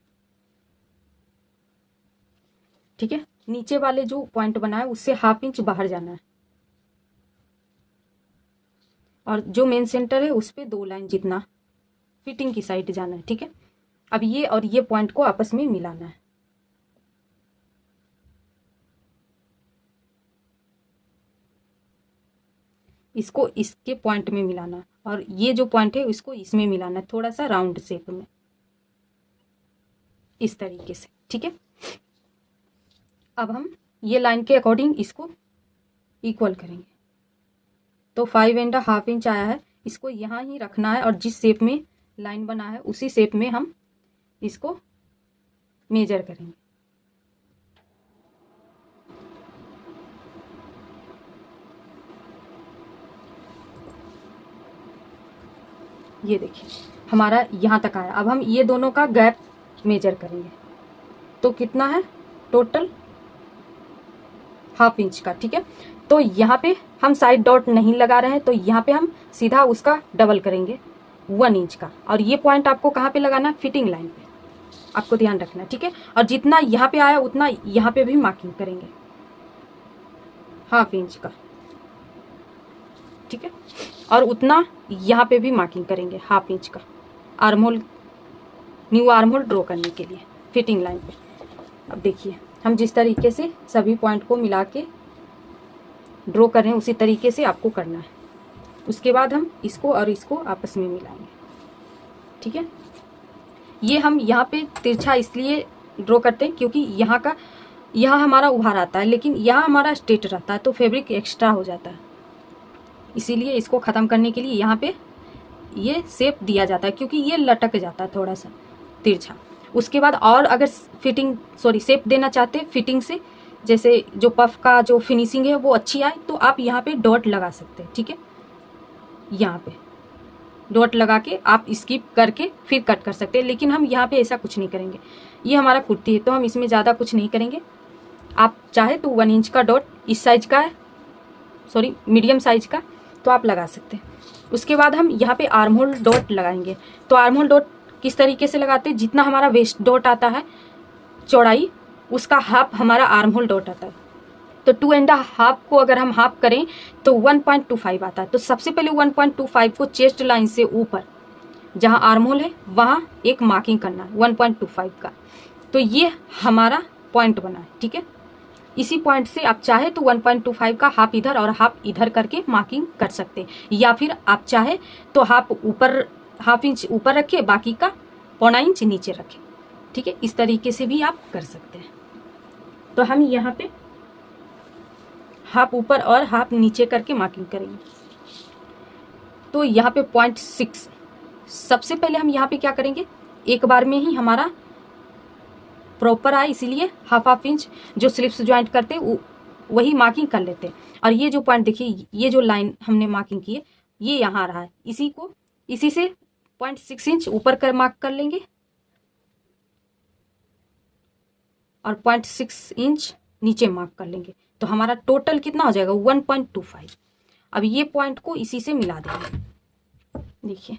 ठीक है। नीचे वाले जो पॉइंट बना है उससे 1/2 इंच बाहर जाना है, और जो मेन सेंटर है उस पे 2 लाइन जितना फिटिंग की साइड जाना है, ठीक है। अब ये और ये पॉइंट को आपस में मिलाना है। इसको इसके पॉइंट में मिलाना, और ये जो पॉइंट है इसको इसमें मिलाना है, थोड़ा सा राउंड शेप में, इस तरीके से, ठीक है। अब हम ये लाइन के अकॉर्डिंग इसको इक्वल करेंगे। तो 5.5 इंच आया है, इसको यहाँ ही रखना है, और जिस शेप में लाइन बना है उसी शेप में हम इसको मेजर करेंगे। ये देखिए हमारा यहाँ तक आया। अब हम ये दोनों का गैप मेजर करेंगे, तो कितना है टोटल 1/2 इंच का, ठीक है। तो यहाँ पे हम साइड डॉट नहीं लगा रहे हैं, तो यहाँ पे हम सीधा उसका डबल करेंगे 1 इंच का, और ये पॉइंट आपको कहाँ पे लगाना है, फिटिंग लाइन पे, आपको ध्यान रखना है, ठीक है। और जितना यहाँ पे आया उतना यहाँ पे भी मार्किंग करेंगे 1/2 इंच का, ठीक है। और उतना यहाँ पे भी मार्किंग करेंगे 1/2 इंच का, आर्महोल, न्यू आर्महोल ड्रॉ करने के लिए फिटिंग लाइन पे। अब देखिए हम जिस तरीके से सभी पॉइंट को मिला के ड्रॉ कर रहे हैं उसी तरीके से आपको करना है। उसके बाद हम इसको और इसको आपस में मिलाएंगे, ठीक है। ये हम यहाँ पे तिरछा इसलिए ड्रॉ करते हैं क्योंकि यहाँ हमारा उभार आता है, लेकिन यहाँ हमारा स्ट्रेट रहता है, तो फैब्रिक एक्स्ट्रा हो जाता है। इसीलिए इसको ख़त्म करने के लिए यहाँ पे ये शेप दिया जाता है, क्योंकि ये लटक जाता है थोड़ा सा तिरछा। उसके बाद और अगर शेप देना चाहते हैं फिटिंग से, जैसे जो पफ का जो फिनिशिंग है वो अच्छी आए, तो आप यहाँ पे डॉट लगा सकते हैं, ठीक है। यहाँ पे डॉट लगा के आप स्किप करके फिर कट कर सकते हैं, लेकिन हम यहाँ पे ऐसा कुछ नहीं करेंगे। ये हमारा कुर्ती है तो हम इसमें ज़्यादा कुछ नहीं करेंगे। आप चाहे तो 1 इंच का डॉट इस साइज का है, मीडियम साइज का, तो आप लगा सकते हैं। उसके बाद हम यहाँ पे आर्महोल डॉट लगाएंगे। तो आर्महोल डॉट किस तरीके से लगाते हैं, जितना हमारा वेस्ट डॉट आता है चौड़ाई, उसका हाफ हमारा आर्महोल डॉट आता है। तो 2.5 को अगर हम हाफ करें तो 1.25 आता है। तो सबसे पहले 1.25 को चेस्ट लाइन से ऊपर जहाँ आर्महोल है वहाँ एक मार्किंग करना है 1.25 का। तो ये हमारा पॉइंट बना है, ठीक है। इसी पॉइंट से आप चाहे तो 1.25 का हाफ इधर और हाफ इधर करके मार्किंग कर सकते हैं, या फिर आप चाहे तो हाफ इंच ऊपर रखे, बाकी का 0.25 इंच नीचे रखें, ठीक है। इस तरीके से भी आप कर सकते हैं। तो हम यहाँ पे हाफ ऊपर और हाफ नीचे करके मार्किंग करेंगे। तो यहाँ पे 0.6 सबसे पहले हम यहाँ पे क्या करेंगे, एक बार में ही हमारा प्रॉपर आए, इसीलिए हाफ इंच जो स्लिप्स ज्वाइंट करते वही मार्किंग कर लेते हैं। और ये जो पॉइंट देखिए, ये जो लाइन हमने मार्किंग की है ये यहाँ आ रहा है, इसी से 0.6 इंच ऊपर कर मार्क कर लेंगे और 0.6 इंच नीचे मार्क कर लेंगे, तो हमारा टोटल कितना हो जाएगा 1.25। अब ये पॉइंट को इसी से मिला देंगे। देखिए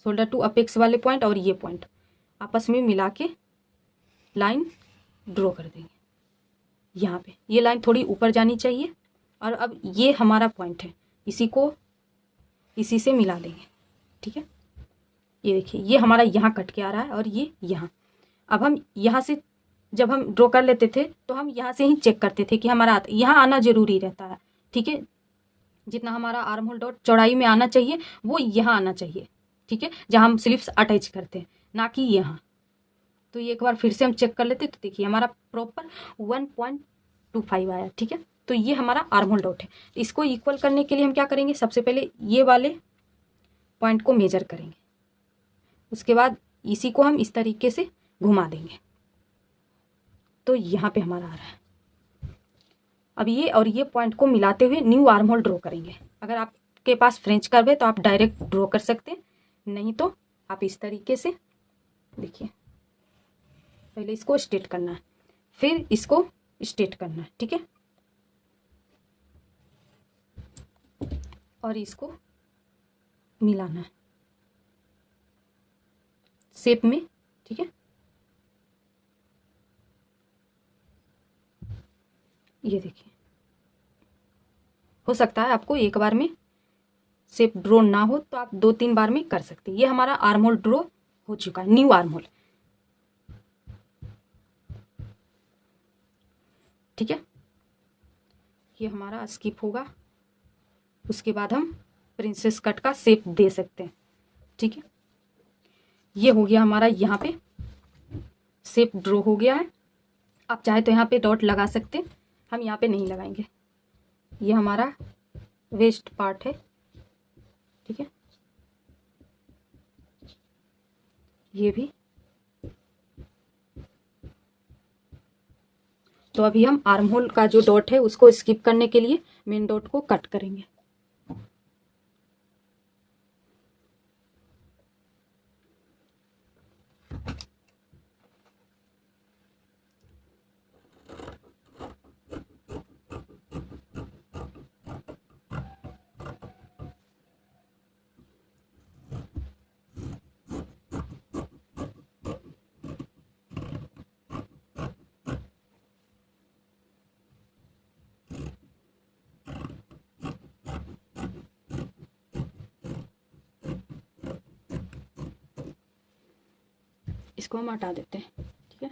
शोल्डर टू अपेक्स वाले पॉइंट और ये पॉइंट आपस में मिला के लाइन ड्रॉ कर देंगे। यहाँ पे ये लाइन थोड़ी ऊपर जानी चाहिए। और अब ये हमारा पॉइंट है, इसी को इसी से मिला देंगे। ठीक है, ये देखिए ये हमारा यहाँ कट के आ रहा है और ये यहाँ। अब हम यहाँ से जब हम ड्रॉ कर लेते थे तो हम यहाँ से ही चेक करते थे कि हमारा यहाँ आना जरूरी रहता है। ठीक है, जितना हमारा आर्म होल डॉट चौड़ाई में आना चाहिए वो यहाँ आना चाहिए। ठीक है, जहाँ हम स्लिप्स अटैच करते हैं, ना कि यहाँ। तो ये एक बार फिर से हम चेक कर लेते तो देखिए हमारा प्रॉपर 1.25 आया। ठीक है, तो ये हमारा आर्म होल डॉट है। इसको इक्वल करने के लिए हम क्या करेंगे, सबसे पहले ये वाले पॉइंट को मेजर करेंगे, उसके बाद इसी को हम इस तरीके से घुमा देंगे तो यहाँ पे हमारा आ रहा है। अब ये और ये पॉइंट को मिलाते हुए न्यू आर्म होल ड्रॉ करेंगे। अगर आपके पास फ्रेंच कर्व है तो आप डायरेक्ट ड्रॉ कर सकते हैं, नहीं तो आप इस तरीके से देखिए, पहले इसको स्ट्रेट करना है फिर इसको स्ट्रेट करना है। ठीक है, और इसको मिलाना है शेप में। ठीक है, ये देखिए हो सकता है आपको एक बार में शेप ड्रॉ ना हो तो आप 2-3 बार में कर सकते हैं। ये हमारा आर्म होल ड्रॉ हो चुका है, न्यू आर्म होल। ठीक है, ये हमारा स्किप होगा, उसके बाद हम प्रिंसेस कट का शेप दे सकते हैं। ठीक है, ये हो गया हमारा, यहाँ पे शेप ड्रॉ हो गया है। आप चाहे तो यहाँ पे डॉट लगा सकते हैं, हम यहाँ पे नहीं लगाएंगे। ये हमारा वेस्ट पार्ट है। ठीक है, ये भी। तो अभी हम आर्म होल का जो डॉट है उसको स्किप करने के लिए मेन डॉट को कट करेंगे। इसको हम हटा देते हैं। ठीक है,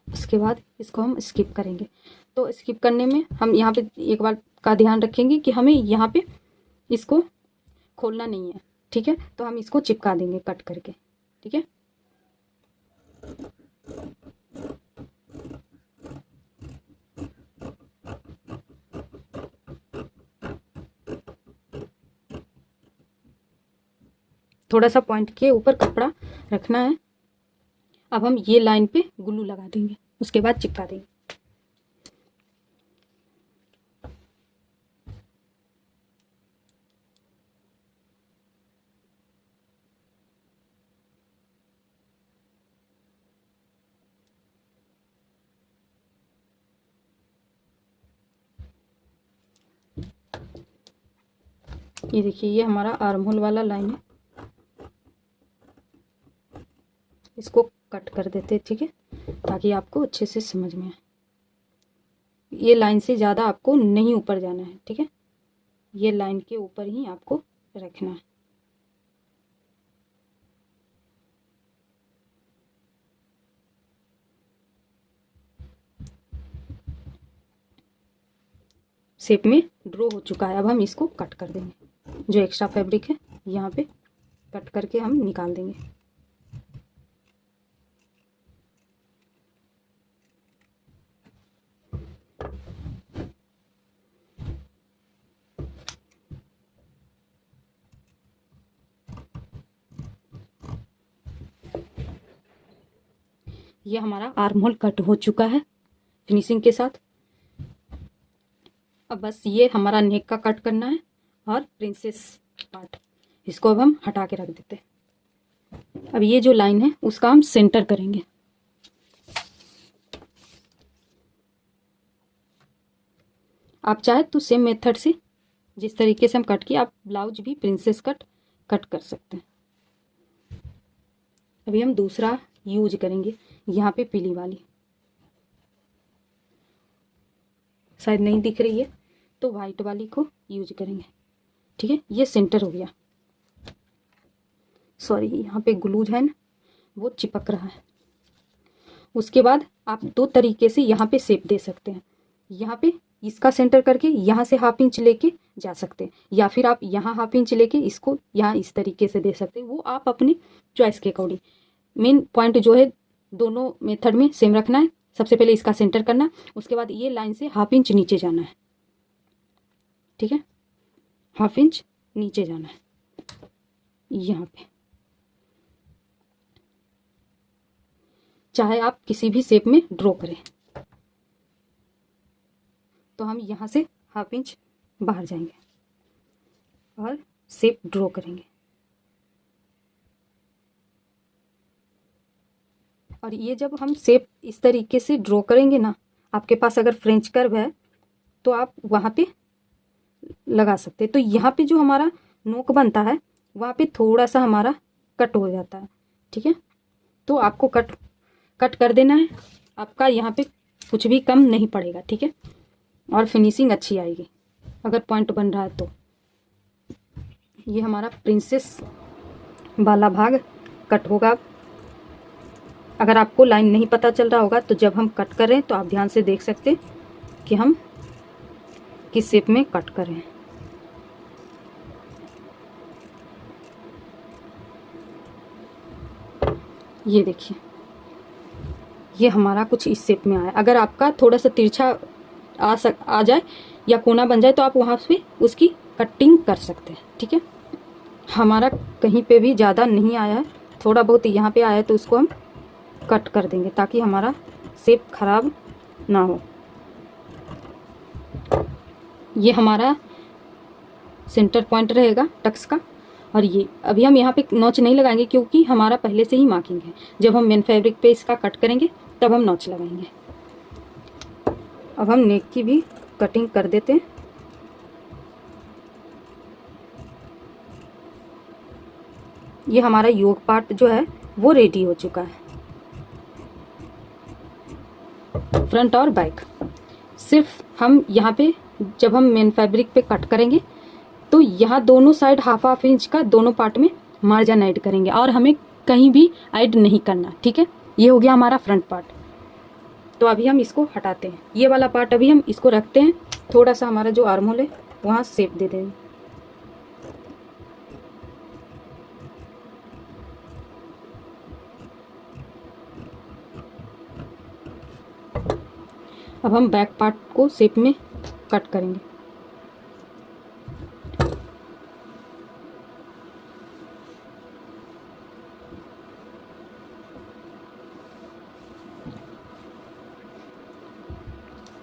उसके बाद इसको हम स्किप करेंगे। तो स्किप करने में हम यहाँ पे एक बार का ध्यान रखेंगे कि हमें यहाँ पे इसको खोलना नहीं है। ठीक है, तो हम इसको चिपका देंगे कट करके। ठीक है, थोड़ा सा पॉइंट के ऊपर कपड़ा रखना है। अब हम ये लाइन पे ग्लू लगा देंगे, उसके बाद चिपका देंगे। ये देखिए ये हमारा आर्म होल वाला लाइन है, इसको कट कर देते हैं, ठीक है, ताकि आपको अच्छे से समझ में आए। ये लाइन से ज़्यादा आपको नहीं ऊपर जाना है, ठीक है, ये लाइन के ऊपर ही आपको रखना है। शेप में ड्रॉ हो चुका है। अब हम इसको कट कर देंगे। जो एक्स्ट्रा फैब्रिक है यहाँ पे कट करके हम निकाल देंगे। ये हमारा आर्म होल कट हो चुका है फिनिशिंग के साथ। अब बस ये हमारा नेक का कट करना है और प्रिंसेस पार्ट, इसको अब हम हटा के रख देते हैं। अब ये जो लाइन है उसका हम सेंटर करेंगे। आप चाहे तो सेम मेथड से जिस तरीके से हम कट किए आप ब्लाउज भी प्रिंसेस कट कर सकते हैं। अभी हम दूसरा यूज करेंगे, यहाँ पे पीली वाली शायद नहीं दिख रही है तो वाइट वाली को यूज करेंगे, ठीक है। ये सेंटर हो गया, सॉरी यहाँ पे ग्लूज है ना वो चिपक रहा है। उसके बाद आप दो तरीके से यहाँ पे शेप दे सकते हैं। यहाँ पे इसका सेंटर करके यहाँ से हाफ इंच लेके जा सकते हैं, या फिर आप यहाँ हाफ इंच लेके इसको यहाँ इस तरीके से दे सकते हैं। वो आप अपनी चॉइस के अकॉर्डिंग। मेन पॉइंट जो है दोनों मेथड में सेम रखना है। सबसे पहले इसका सेंटर करना, उसके बाद ये लाइन से हाफ इंच नीचे जाना है, ठीक है, हाफ इंच नीचे जाना है यहाँ पे। चाहे आप किसी भी शेप में ड्रॉ करें, तो हम यहाँ से हाफ इंच बाहर जाएंगे और शेप ड्रॉ करेंगे। और ये जब हम शेप इस तरीके से ड्रॉ करेंगे ना, आपके पास अगर फ्रेंच कर्व है तो आप वहाँ पे लगा सकते हैं। तो यहाँ पे जो हमारा नोक बनता है वहाँ पे थोड़ा सा हमारा कट हो जाता है, ठीक है। तो आपको कट कर देना है, आपका यहाँ पे कुछ भी कम नहीं पड़ेगा, ठीक है, और फिनिशिंग अच्छी आएगी अगर पॉइंट बन रहा है तो। ये हमारा प्रिंसेस वाला भाग कट होगा। अगर आपको लाइन नहीं पता चल रहा होगा तो जब हम कट कर रहे हैं तो आप ध्यान से देख सकते हैं कि हम किस शेप में कट कर रहे हैं। ये देखिए, ये हमारा कुछ इस शेप में आया। अगर आपका थोड़ा सा तिरछा आ जाए या कोना बन जाए तो आप वहाँ पे उसकी कटिंग कर सकते हैं, ठीक है। हमारा कहीं पे भी ज़्यादा नहीं आया है, थोड़ा बहुत यहाँ पे आया है तो उसको हम कट कर देंगे ताकि हमारा शेप खराब ना हो। ये हमारा सेंटर पॉइंट रहेगा टक्स का। और ये अभी हम यहाँ पे नॉच नहीं लगाएंगे क्योंकि हमारा पहले से ही मार्किंग है। जब हम मेन फैब्रिक पे इसका कट करेंगे तब हम नॉच लगाएंगे। अब हम नेक की भी कटिंग कर देते हैं। ये हमारा योक पार्ट जो है वो रेडी हो चुका है, फ्रंट और बैक। सिर्फ हम यहाँ पे जब हम मेन फैब्रिक पे कट करेंगे तो यहाँ दोनों साइड हाफ हाफ इंच का दोनों पार्ट में मार्जिन ऐड करेंगे और हमें कहीं भी ऐड नहीं करना, ठीक है। ये हो गया हमारा फ्रंट पार्ट। तो अभी हम इसको हटाते हैं। ये वाला पार्ट अभी हम इसको रखते हैं। थोड़ा सा हमारा जो आर्म होल है वहाँ शेप दे देंगे। अब हम बैक पार्ट को शेप में कट करेंगे।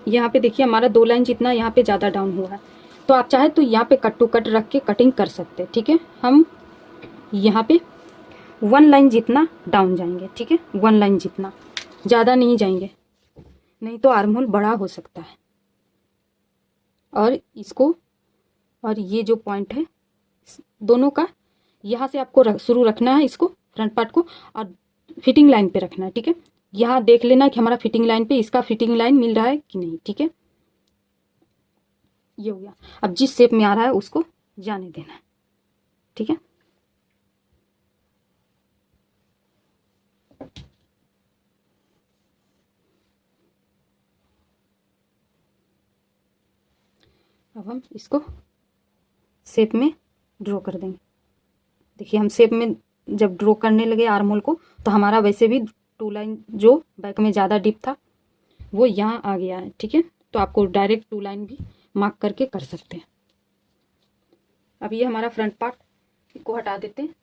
यहाँ पे देखिए हमारा 2 लाइन जितना यहाँ पे ज़्यादा डाउन हुआ है, तो आप चाहे तो यहाँ पे कट टू कट रख के कटिंग कर सकते हैं, ठीक है। हम यहाँ पे 1 लाइन जितना डाउन जाएंगे, ठीक है, 1 लाइन जितना, ज़्यादा नहीं जाएंगे, नहीं तो आर्म होल बड़ा हो सकता है। और इसको और ये जो पॉइंट है दोनों का यहाँ से आपको शुरू रखना है इसको, फ्रंट पार्ट को, और फिटिंग लाइन पे रखना है, ठीक है। यहाँ देख लेना कि हमारा फिटिंग लाइन पे इसका फिटिंग लाइन मिल रहा है कि नहीं, ठीक है। ये हो गया। अब जिस शेप में आ रहा है उसको जाने देना है, ठीक है। अब हम इसको शेप में ड्रॉ कर देंगे। देखिए हम शेप में जब ड्रॉ करने लगे आर्म होल को, तो हमारा वैसे भी 2 लाइन जो बैक में ज़्यादा डीप था वो यहाँ आ गया है, ठीक है। तो आपको डायरेक्ट 2 लाइन भी मार्क करके कर सकते हैं। अब ये हमारा फ्रंट पार्ट को हटा देते हैं।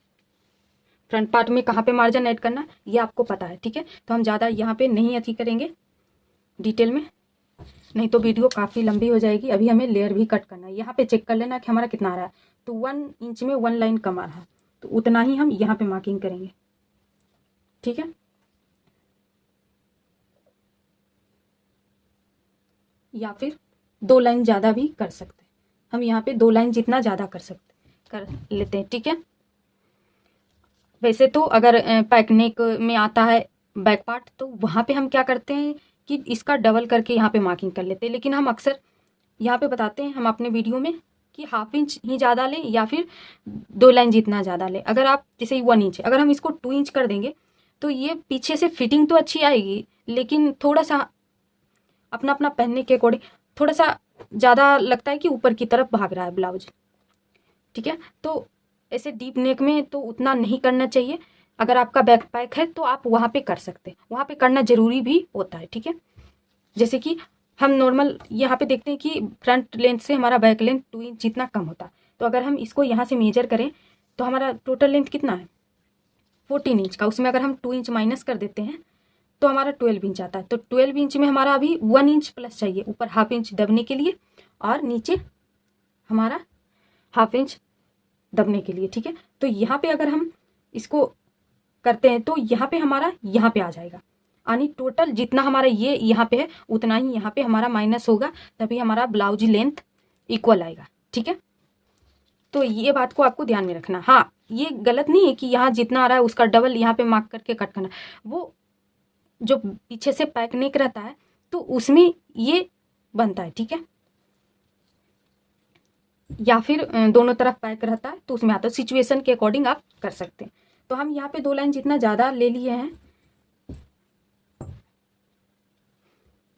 फ्रंट पार्ट में कहाँ पे मार्जिन ऐड करना ये आपको पता है, ठीक है। तो हम ज़्यादा यहाँ पे नहीं अथी करेंगे डिटेल में, नहीं तो वीडियो काफ़ी लंबी हो जाएगी। अभी हमें लेयर भी कट करना है। यहाँ पे चेक कर लेना कि हमारा कितना आ रहा है। तो 1 इंच में 1 लाइन कम आ रहा है, तो उतना ही हम यहाँ पे मार्किंग करेंगे, ठीक है। या फिर 2 लाइन ज़्यादा भी कर सकते हैं। हम यहाँ पे 2 लाइन जितना ज़्यादा कर लेते हैं, ठीक है। वैसे तो अगर पैक नेक में आता है बैक पार्ट, तो वहाँ पे हम क्या करते हैं कि इसका डबल करके यहाँ पे मार्किंग कर लेते हैं। लेकिन हम अक्सर यहाँ पे बताते हैं हम अपने वीडियो में कि 1/2 इंच ही ज़्यादा लें या फिर 2 लाइन जितना ज़्यादा लें। अगर आप जैसे 1 इंच, अगर हम इसको 2 इंच कर देंगे तो ये पीछे से फिटिंग तो अच्छी आएगी, लेकिन थोड़ा सा अपना अपना पहनने के अकॉर्डिंग थोड़ा सा ज़्यादा लगता है कि ऊपर की तरफ भाग रहा है ब्लाउज, ठीक है। तो ऐसे डीप नेक में तो उतना नहीं करना चाहिए। अगर आपका बैक पैक है तो आप वहाँ पे कर सकते हैं, वहाँ पे करना ज़रूरी भी होता है, ठीक है। जैसे कि हम नॉर्मल यहाँ पे देखते हैं कि फ्रंट लेंथ से हमारा बैक लेंथ 2 इंच जितना कम होता है। तो अगर हम इसको यहाँ से मेजर करें तो हमारा टोटल लेंथ कितना है 14 इंच का, उसमें अगर हम 2 इंच माइनस कर देते हैं तो हमारा 12 इंच आता है। तो 12 इंच में हमारा अभी 1 इंच प्लस चाहिए, ऊपर 1/2 इंच दबने के लिए और नीचे हमारा 1/2 इंच दबने के लिए, ठीक है। तो यहाँ पे अगर हम इसको करते हैं तो यहाँ पे हमारा यहाँ पे आ जाएगा, यानी टोटल जितना हमारा ये यहाँ पे है उतना ही यहाँ पे हमारा माइनस होगा, तभी हमारा ब्लाउज लेंथ इक्वल आएगा, ठीक है। तो ये बात को आपको ध्यान में रखना। हाँ, ये गलत नहीं है कि यहाँ जितना आ रहा है उसका डबल यहाँ पे मार्क करके कट करना। वो जो पीछे से पैक नेक रहता है तो उसमें ये बनता है, ठीक है। या फिर दोनों तरफ पैक रहता है तो उसमें आता है, सिचुएशन के अकॉर्डिंग आप कर सकते हैं। तो हम यहाँ पे 2 लाइन जितना ज़्यादा ले लिए हैं,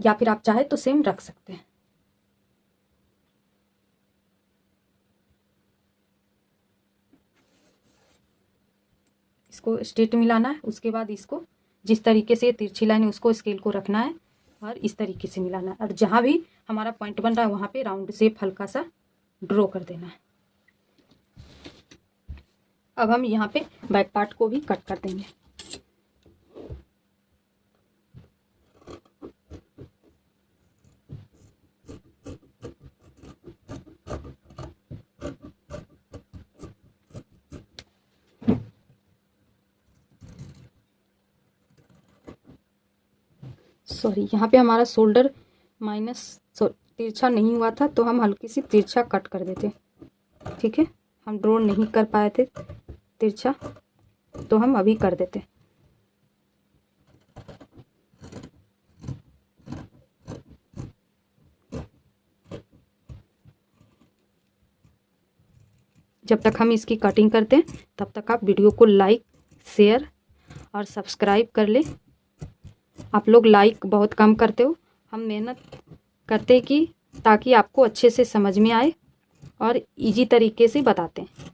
या फिर आप चाहे तो सेम रख सकते हैं। इसको स्ट्रेट मिलाना है, उसके बाद इसको जिस तरीके से तिरछी लाइन है उसको स्केल को रखना है और इस तरीके से मिलाना है। और जहाँ भी हमारा पॉइंट बन रहा है वहाँ पे राउंड शेप हल्का सा ड्रॉ कर देना है। अब हम यहाँ पे बैक पार्ट को भी कट कर देंगे। सॉरी, यहाँ पे हमारा शोल्डर माइनस तिरछा नहीं हुआ था, तो हम हल्की सी तिरछा कट कर देते, ठीक है। हम ड्रॉ नहीं कर पाए थे तिरछा, तो हम अभी कर देते। जब तक हम इसकी कटिंग करते हैं तब तक आप वीडियो को लाइक, शेयर और सब्सक्राइब कर ले। आप लोग लाइक बहुत कम करते हो, हम मेहनत करते हैं कि ताकि आपको अच्छे से समझ में आए और इजी तरीके से बताते हैं।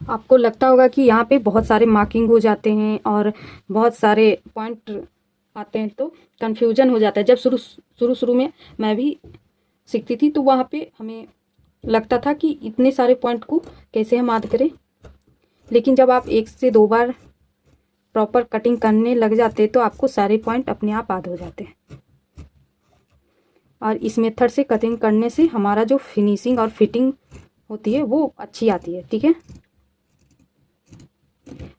आपको लगता होगा कि यहाँ पे बहुत सारे मार्किंग हो जाते हैं और बहुत सारे पॉइंट आते हैं, तो कन्फ्यूजन हो जाता है। जब शुरू में मैं भी सीखती थी तो वहाँ पे हमें लगता था कि इतने सारे पॉइंट को कैसे हम याद करें, लेकिन जब आप 1 से 2 बार प्रॉपर कटिंग करने लग जाते हैं तो आपको सारे पॉइंट अपने आप याद हो जाते हैं। और इस मेथड से कटिंग करने से हमारा जो फिनिशिंग और फिटिंग होती है वो अच्छी आती है, ठीक है।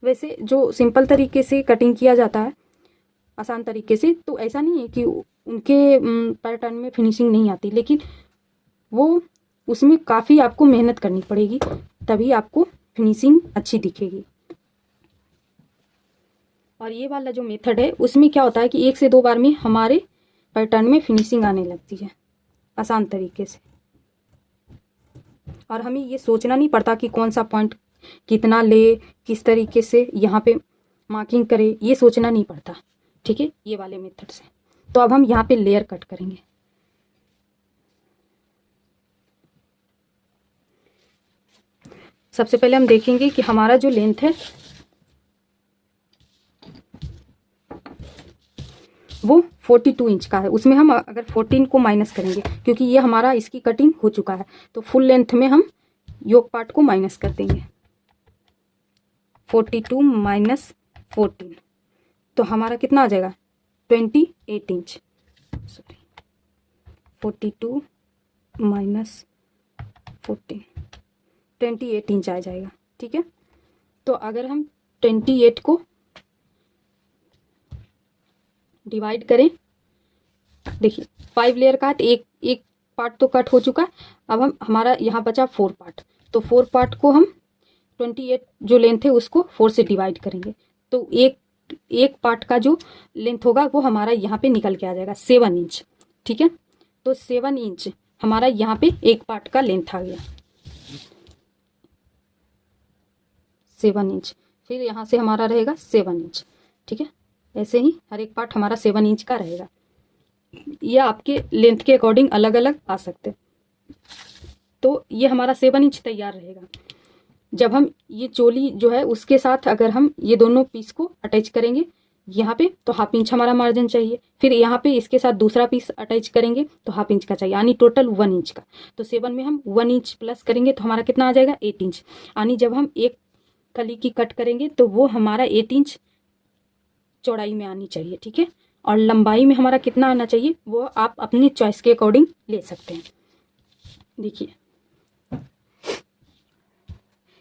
वैसे जो सिंपल तरीके से कटिंग किया जाता है, आसान तरीके से, तो ऐसा नहीं है कि उनके पैटर्न में फिनिशिंग नहीं आती, लेकिन वो उसमें काफ़ी आपको मेहनत करनी पड़ेगी, तभी आपको फिनिशिंग अच्छी दिखेगी। और ये वाला जो मेथड है उसमें क्या होता है कि 1 से 2 बार में हमारे पैटर्न में फिनिशिंग आने लगती है आसान तरीके से, और हमें ये सोचना नहीं पड़ता कि कौन सा पॉइंट कितना ले, किस तरीके से यहाँ पे मार्किंग करे, ये सोचना नहीं पड़ता, ठीक है, ये वाले मेथड से। तो अब हम यहाँ पे लेयर कट करेंगे। सबसे पहले हम देखेंगे कि हमारा जो लेंथ है वो 42 इंच का है। उसमें हम अगर 14 को माइनस करेंगे, क्योंकि ये हमारा इसकी कटिंग हो चुका है, तो फुल लेंथ में हम योक पार्ट को माइनस कर देंगे। 42 माइनस 14 तो हमारा कितना आ जाएगा, 28 इंच। सॉरी, 42 माइनस 14 28 इंच आ जाएगा, ठीक है। तो अगर हम 28 को डिवाइड करें, देखिए 5 लेयर का है तो एक पार्ट तो कट हो चुका है। अब हम हमारा यहाँ बचा 4 पार्ट, तो 4 पार्ट को हम 28 जो लेंथ है उसको 4 से डिवाइड करेंगे, तो एक पार्ट का जो लेंथ होगा वो हमारा यहाँ पे निकल के आ जाएगा 7 इंच, ठीक है। तो 7 इंच हमारा यहाँ पे एक पार्ट का लेंथ आ गया, 7 इंच। फिर यहाँ से हमारा रहेगा 7 इंच, ठीक है। ऐसे ही हर एक पार्ट हमारा 7 इंच का रहेगा। यह आपके लेंथ के अकॉर्डिंग अलग अलग आ सकते। तो ये हमारा 7 इंच तैयार रहेगा। जब हम ये चोली जो है उसके साथ अगर हम ये दोनों पीस को अटैच करेंगे यहाँ पे, तो हाफ इंच हमारा मार्जिन चाहिए। फिर यहाँ पे इसके साथ दूसरा पीस अटैच करेंगे तो हाफ इंच का चाहिए, यानी टोटल 1 इंच का। तो 7 में हम 1 इंच प्लस करेंगे तो हमारा कितना आ जाएगा, 8 इंच। यानी जब हम एक कली की कट करेंगे तो वो हमारा 8 इंच चौड़ाई में आनी चाहिए, ठीक है। और लंबाई में हमारा कितना आना चाहिए वो आप अपनी चॉइस के अकॉर्डिंग ले सकते हैं। देखिए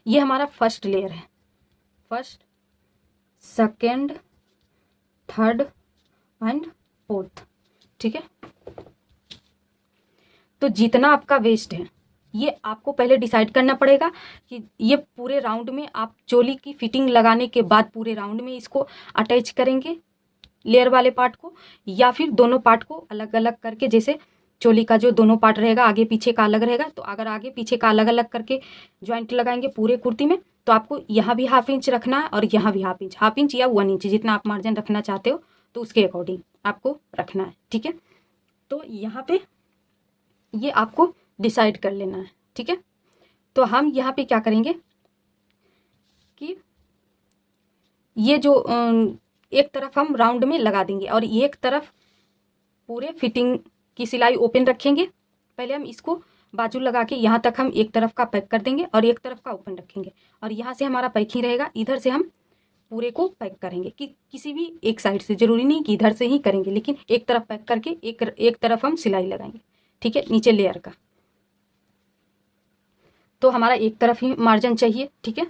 ये हमारा फर्स्ट लेयर है, first, second, third and fourth, ठीक है। तो जितना आपका वेस्ट है ये आपको पहले डिसाइड करना पड़ेगा कि ये पूरे राउंड में आप चोली की फिटिंग लगाने के बाद पूरे राउंड में इसको अटैच करेंगे लेयर वाले पार्ट को, या फिर दोनों पार्ट को अलग अलग करके, जैसे चोली का जो दोनों पार्ट रहेगा आगे पीछे का अलग रहेगा, तो अगर आगे पीछे का अलग अलग करके ज्वाइंट लगाएंगे पूरे कुर्ती में, तो आपको यहाँ भी हाफ इंच रखना है और यहाँ भी हाफ इंच या 1 इंच, जितना आप मार्जिन रखना चाहते हो तो उसके अकॉर्डिंग आपको रखना है, ठीक है। तो यहाँ पे ये आपको डिसाइड कर लेना है, ठीक है। तो हम यहाँ पे क्या करेंगे कि ये जो एक तरफ हम राउंड में लगा देंगे और एक तरफ पूरे फिटिंग की सिलाई ओपन रखेंगे। पहले हम इसको बाजू लगा के यहाँ तक हम एक तरफ का पैक कर देंगे और एक तरफ का ओपन रखेंगे, और यहाँ से हमारा पैक ही रहेगा। इधर से हम पूरे को पैक करेंगे कि किसी भी एक साइड से, जरूरी नहीं कि इधर से ही करेंगे, लेकिन एक तरफ पैक करके एक तरफ हम सिलाई लगाएंगे, ठीक है, नीचे लेयर का। तो हमारा एक तरफ ही मार्जिन चाहिए, ठीक है।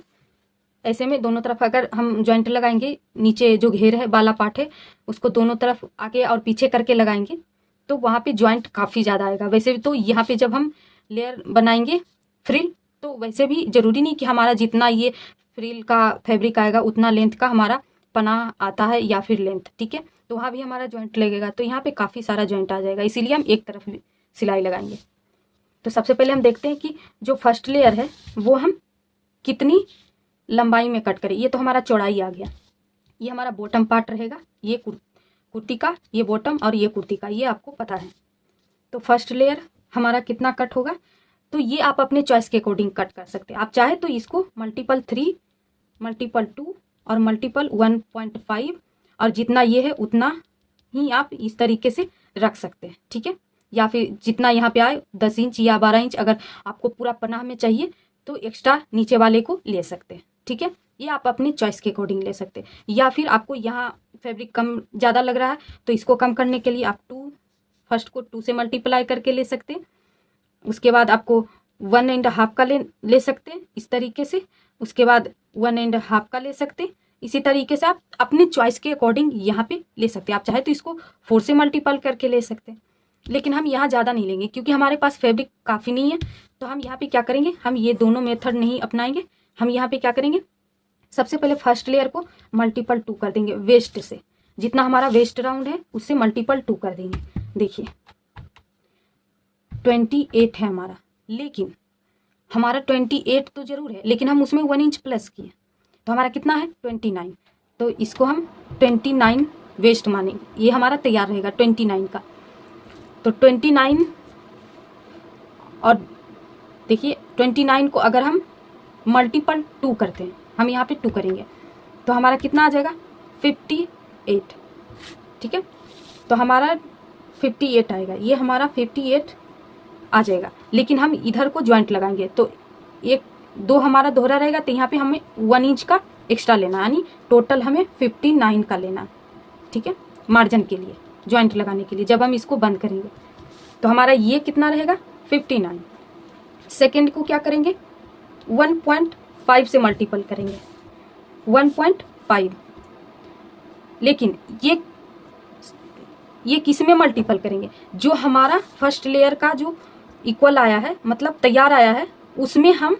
ऐसे में दोनों तरफ अगर हम जॉइंट लगाएंगे, नीचे जो घेर है बाला पार्ट है उसको दोनों तरफ आगे और पीछे करके लगाएंगे तो वहाँ पे जॉइंट काफ़ी ज़्यादा आएगा। वैसे भी तो यहाँ पे जब हम लेयर बनाएंगे फ्रिल, तो वैसे भी ज़रूरी नहीं कि हमारा जितना ये फ्रिल का फैब्रिक आएगा उतना लेंथ का हमारा पनाह आता है या फिर लेंथ, ठीक है। तो वहाँ भी हमारा जॉइंट लगेगा, तो यहाँ पे काफ़ी सारा जॉइंट आ जाएगा, इसीलिए हम एक तरफ सिलाई लगाएंगे। तो सबसे पहले हम देखते हैं कि जो फर्स्ट लेयर है वो हम कितनी लंबाई में कट करें। ये तो हमारा चौड़ाई आ गया, ये हमारा बॉटम पार्ट रहेगा, ये कुर्ती का, ये बॉटम और ये कुर्ती का, ये आपको पता है। तो फर्स्ट लेयर हमारा कितना कट होगा, तो ये आप अपने चॉइस के अकॉर्डिंग कट कर सकते हैं। आप चाहे तो इसको मल्टीपल 3, मल्टीपल 2 और मल्टीपल 1.5 और जितना ये है उतना ही आप इस तरीके से रख सकते हैं, ठीक है। या फिर जितना यहाँ पे आए 10 इंच या 12 इंच, अगर आपको पूरा पनाह में चाहिए तो एक्स्ट्रा नीचे वाले को ले सकते हैं, ठीक है। ये आप अपनी चॉइस के अकॉर्डिंग ले सकते हैं। या फिर आपको यहाँ फैब्रिक कम ज़्यादा लग रहा है तो इसको कम करने के लिए आप 2 फर्स्ट को 2 से मल्टीप्लाई करके ले सकते हैं, उसके बाद आपको 1.5 का ले सकते हैं इस तरीके से, उसके बाद 1.5 का ले सकते हैं। इसी तरीके से आप अपने चॉइस के अकॉर्डिंग यहाँ पे ले सकते हैं। आप चाहे तो इसको 4 से मल्टीपल करके ले सकते हैं, लेकिन हम यहाँ ज़्यादा नहीं लेंगे क्योंकि हमारे पास फैब्रिक काफ़ी नहीं है। तो हम यहाँ पे क्या करेंगे, हम ये दोनों मेथड नहीं अपनाएंगे। हम यहाँ पे क्या करेंगे, सबसे पहले फर्स्ट लेयर को मल्टीपल 2 कर देंगे वेस्ट से, जितना हमारा वेस्ट राउंड है उससे मल्टीपल 2 कर देंगे। देखिए 28 है हमारा, लेकिन हमारा 28 तो जरूर है, लेकिन हम उसमें 1 इंच प्लस किए तो हमारा कितना है 29। तो इसको हम 29 वेस्ट मानेंगे, ये हमारा तैयार रहेगा 29 का। तो 29 और देखिए 29 को अगर हम मल्टीपल 2 करते हैं, हम यहाँ पे 2 करेंगे तो हमारा कितना आ जाएगा 58। ठीक है, तो हमारा 58 आएगा, ये हमारा 58 आ जाएगा। लेकिन हम इधर को ज्वाइंट लगाएंगे तो 2 हमारा दोहरा रहेगा, तो यहाँ पे हमें 1 इंच का एक्स्ट्रा लेना, यानी टोटल हमें 59 का लेना। ठीक है, मार्जिन के लिए, ज्वाइंट लगाने के लिए जब हम इसको बंद करेंगे तो हमारा ये कितना रहेगा 59। सेकेंड को क्या करेंगे 1.5 से मल्टीपल करेंगे, 1.5। लेकिन ये किस में मल्टीपल करेंगे, जो हमारा फर्स्ट लेयर का जो इक्वल आया है, मतलब तैयार आया है, उसमें हम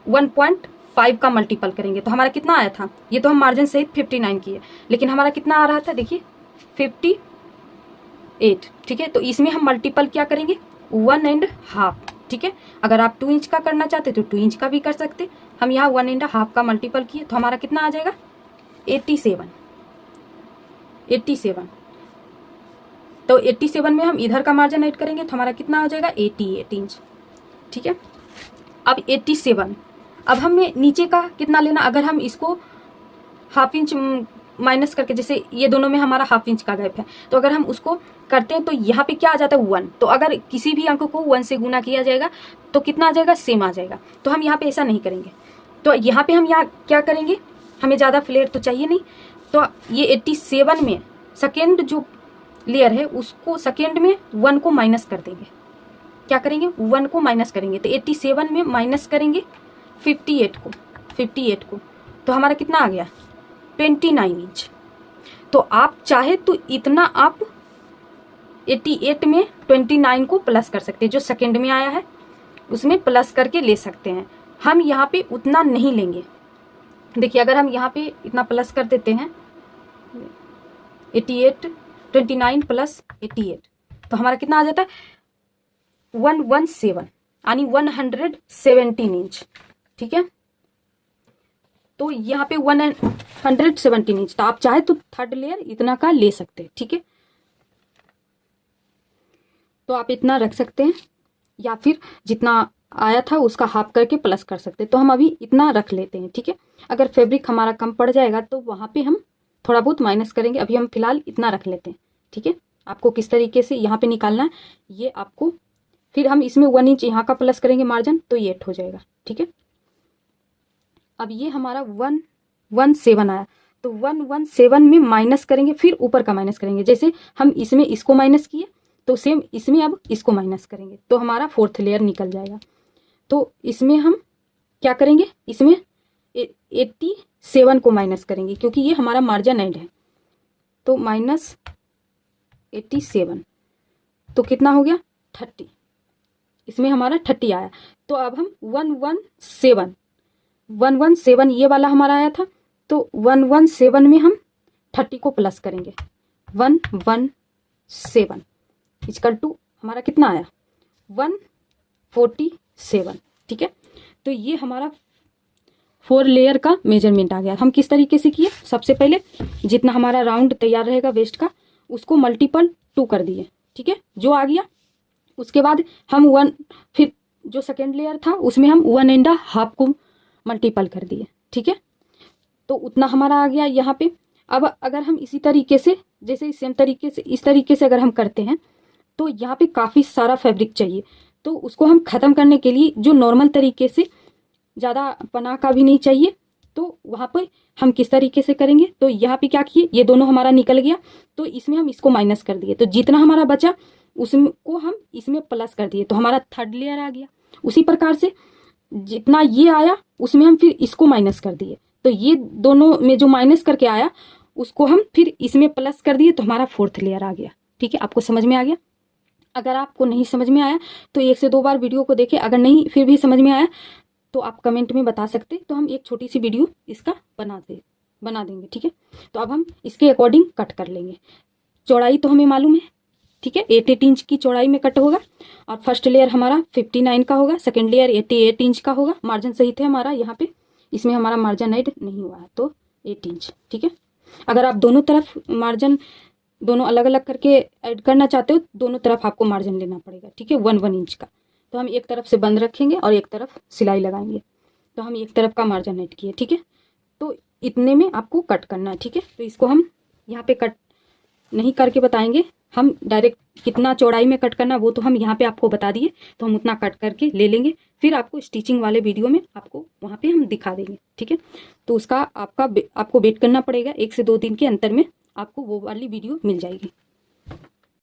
1.5 का मल्टीपल करेंगे। तो हमारा कितना आया था, ये तो हम मार्जिन सहित 59 किए, लेकिन हमारा कितना आ रहा था देखिए 58। ठीक है, तो इसमें हम मल्टीपल क्या करेंगे 1.5। ठीक है, अगर आप 2 इंच का करना चाहते तो 2 इंच का भी कर सकते। हम यहाँ 1.5 का मल्टीपल किए तो हमारा कितना आ जाएगा 87। तो 87 में हम इधर का मार्जिन ऐड करेंगे तो हमारा कितना हो जाएगा 88 इंच। ठीक है, अब 87, अब हमें नीचे का कितना लेना, अगर हम इसको ½ इंच माइनस करके, जैसे ये दोनों में हमारा ½ इंच का गैप है, तो अगर हम उसको करते हैं तो यहाँ पे क्या आ जाता है 1। तो अगर किसी भी अंक को 1 से गुना किया जाएगा तो कितना आ जाएगा, सेम आ जाएगा। तो हम यहाँ पे ऐसा नहीं करेंगे, तो यहाँ पे हम यहाँ क्या करेंगे, हमें ज़्यादा फ्लेयर तो चाहिए नहीं, तो ये 87 में सेकेंड जो लेयर है उसको सेकेंड में 1 को माइनस कर देंगे। क्या करेंगे 1 को माइनस करेंगे, तो 87 में माइनस करेंगे 58 को, तो हमारा कितना आ गया 29 इंच। तो आप चाहे तो इतना आप 88 में 29 को प्लस कर सकते हैं, जो सेकेंड में आया है उसमें प्लस करके ले सकते हैं। हम यहाँ पे उतना नहीं लेंगे। देखिए अगर हम यहाँ पे इतना प्लस कर देते हैं 29 प्लस 88, तो हमारा कितना आ जाता है 117, यानी 117 इंच। ठीक है, तो यहाँ पे 117 इंच, तो आप चाहे तो थर्ड लेयर इतना का ले सकते हैं। ठीक है, तो आप इतना रख सकते हैं या फिर जितना आया था उसका हाफ करके प्लस कर सकते हैं। तो हम अभी इतना रख लेते हैं। ठीक है, अगर फैब्रिक हमारा कम पड़ जाएगा तो वहाँ पे हम थोड़ा बहुत माइनस करेंगे। अभी हम फिलहाल इतना रख लेते हैं। ठीक है, आपको किस तरीके से यहाँ पे निकालना है ये आपको, फिर हम इसमें 1 इंच यहाँ का प्लस करेंगे मार्जिन, तो ये 8 हो जाएगा। ठीक है, अब ये हमारा 117 आया, तो 117 में माइनस करेंगे, फिर ऊपर का माइनस करेंगे। जैसे हम इसमें इसको माइनस किए तो सेम इसमें अब इसको माइनस करेंगे, तो हमारा 4th लेयर निकल जाएगा। तो इसमें हम क्या करेंगे, इसमें 87 को माइनस करेंगे क्योंकि ये हमारा मार्जिन एंड है। तो -87, तो कितना हो गया 30, इसमें हमारा 30 आया। तो अब हम 117 ये वाला हमारा आया था, तो 117 में हम 30 को प्लस करेंगे, 117 इक्वल टू हमारा कितना आया 147। ठीक है, तो ये हमारा 4 लेयर का मेजरमेंट आ गया। हम किस तरीके से किए, सबसे पहले जितना हमारा राउंड तैयार रहेगा वेस्ट का उसको मल्टीपल 2 कर दिए। ठीक है, जो आ गया उसके बाद हम फिर जो सेकेंड लेयर था उसमें हम 1.5 को मल्टीपल कर दिए। ठीक है, तो उतना हमारा आ गया यहाँ पे। अब अगर हम इसी तरीके से, जैसे सेम तरीके से इस तरीके से अगर हम करते हैं तो यहाँ पे काफ़ी सारा फैब्रिक चाहिए। तो उसको हम ख़त्म करने के लिए जो नॉर्मल तरीके से, ज़्यादा पनाह का भी नहीं चाहिए तो वहाँ पर हम किस तरीके से करेंगे, तो यहाँ पे क्या किए, ये दोनों हमारा निकल गया, तो इसमें हम इसको माइनस कर दिए, तो जितना हमारा बचा उसको हम इसमें प्लस कर दिए, तो हमारा थर्ड लेयर आ गया। उसी प्रकार से जितना ये आया उसमें हम फिर इसको माइनस कर दिए, तो ये दोनों में जो माइनस करके आया उसको हम फिर इसमें प्लस कर दिए, तो हमारा फोर्थ लेयर आ गया। ठीक है, आपको समझ में आ गया? अगर आपको नहीं समझ में आया तो 1 से 2 बार वीडियो को देखें, अगर नहीं फिर भी समझ में आया तो आप कमेंट में बता सकते, तो हम एक छोटी सी वीडियो इसका बना देंगे। ठीक है, तो अब हम इसके अकॉर्डिंग कट कर लेंगे। चौड़ाई तो हमें मालूम है, ठीक है, 8 इंच की चौड़ाई में कट होगा, और फर्स्ट लेयर हमारा 59 का होगा, सेकेंड लेयर 88 इंच का होगा। मार्जिन सही थे हमारा यहाँ पे, इसमें हमारा मार्जिन ऐड नहीं हुआ है, तो 8 इंच। ठीक है, अगर आप दोनों तरफ मार्जिन दोनों अलग अलग करके ऐड करना चाहते हो, दोनों तरफ आपको मार्जिन लेना पड़ेगा। ठीक है, 1 इंच का। तो हम एक तरफ से बंद रखेंगे और एक तरफ सिलाई लगाएंगे, तो हम एक तरफ का मार्जिन ऐड किए। ठीक है, तो इतने में आपको कट करना है। ठीक है, तो इसको हम यहाँ पे कट नहीं करके बताएंगे, हम डायरेक्ट कितना चौड़ाई में कट करना वो तो हम यहाँ पे आपको बता दिए, तो हम उतना कट करके ले लेंगे, फिर आपको स्टिचिंग वाले वीडियो में आपको वहाँ पे हम दिखा देंगे। ठीक है, तो उसका आपको वेट करना पड़ेगा, 1 से 2 दिन के अंतर में आपको वो वाली वीडियो मिल जाएगी।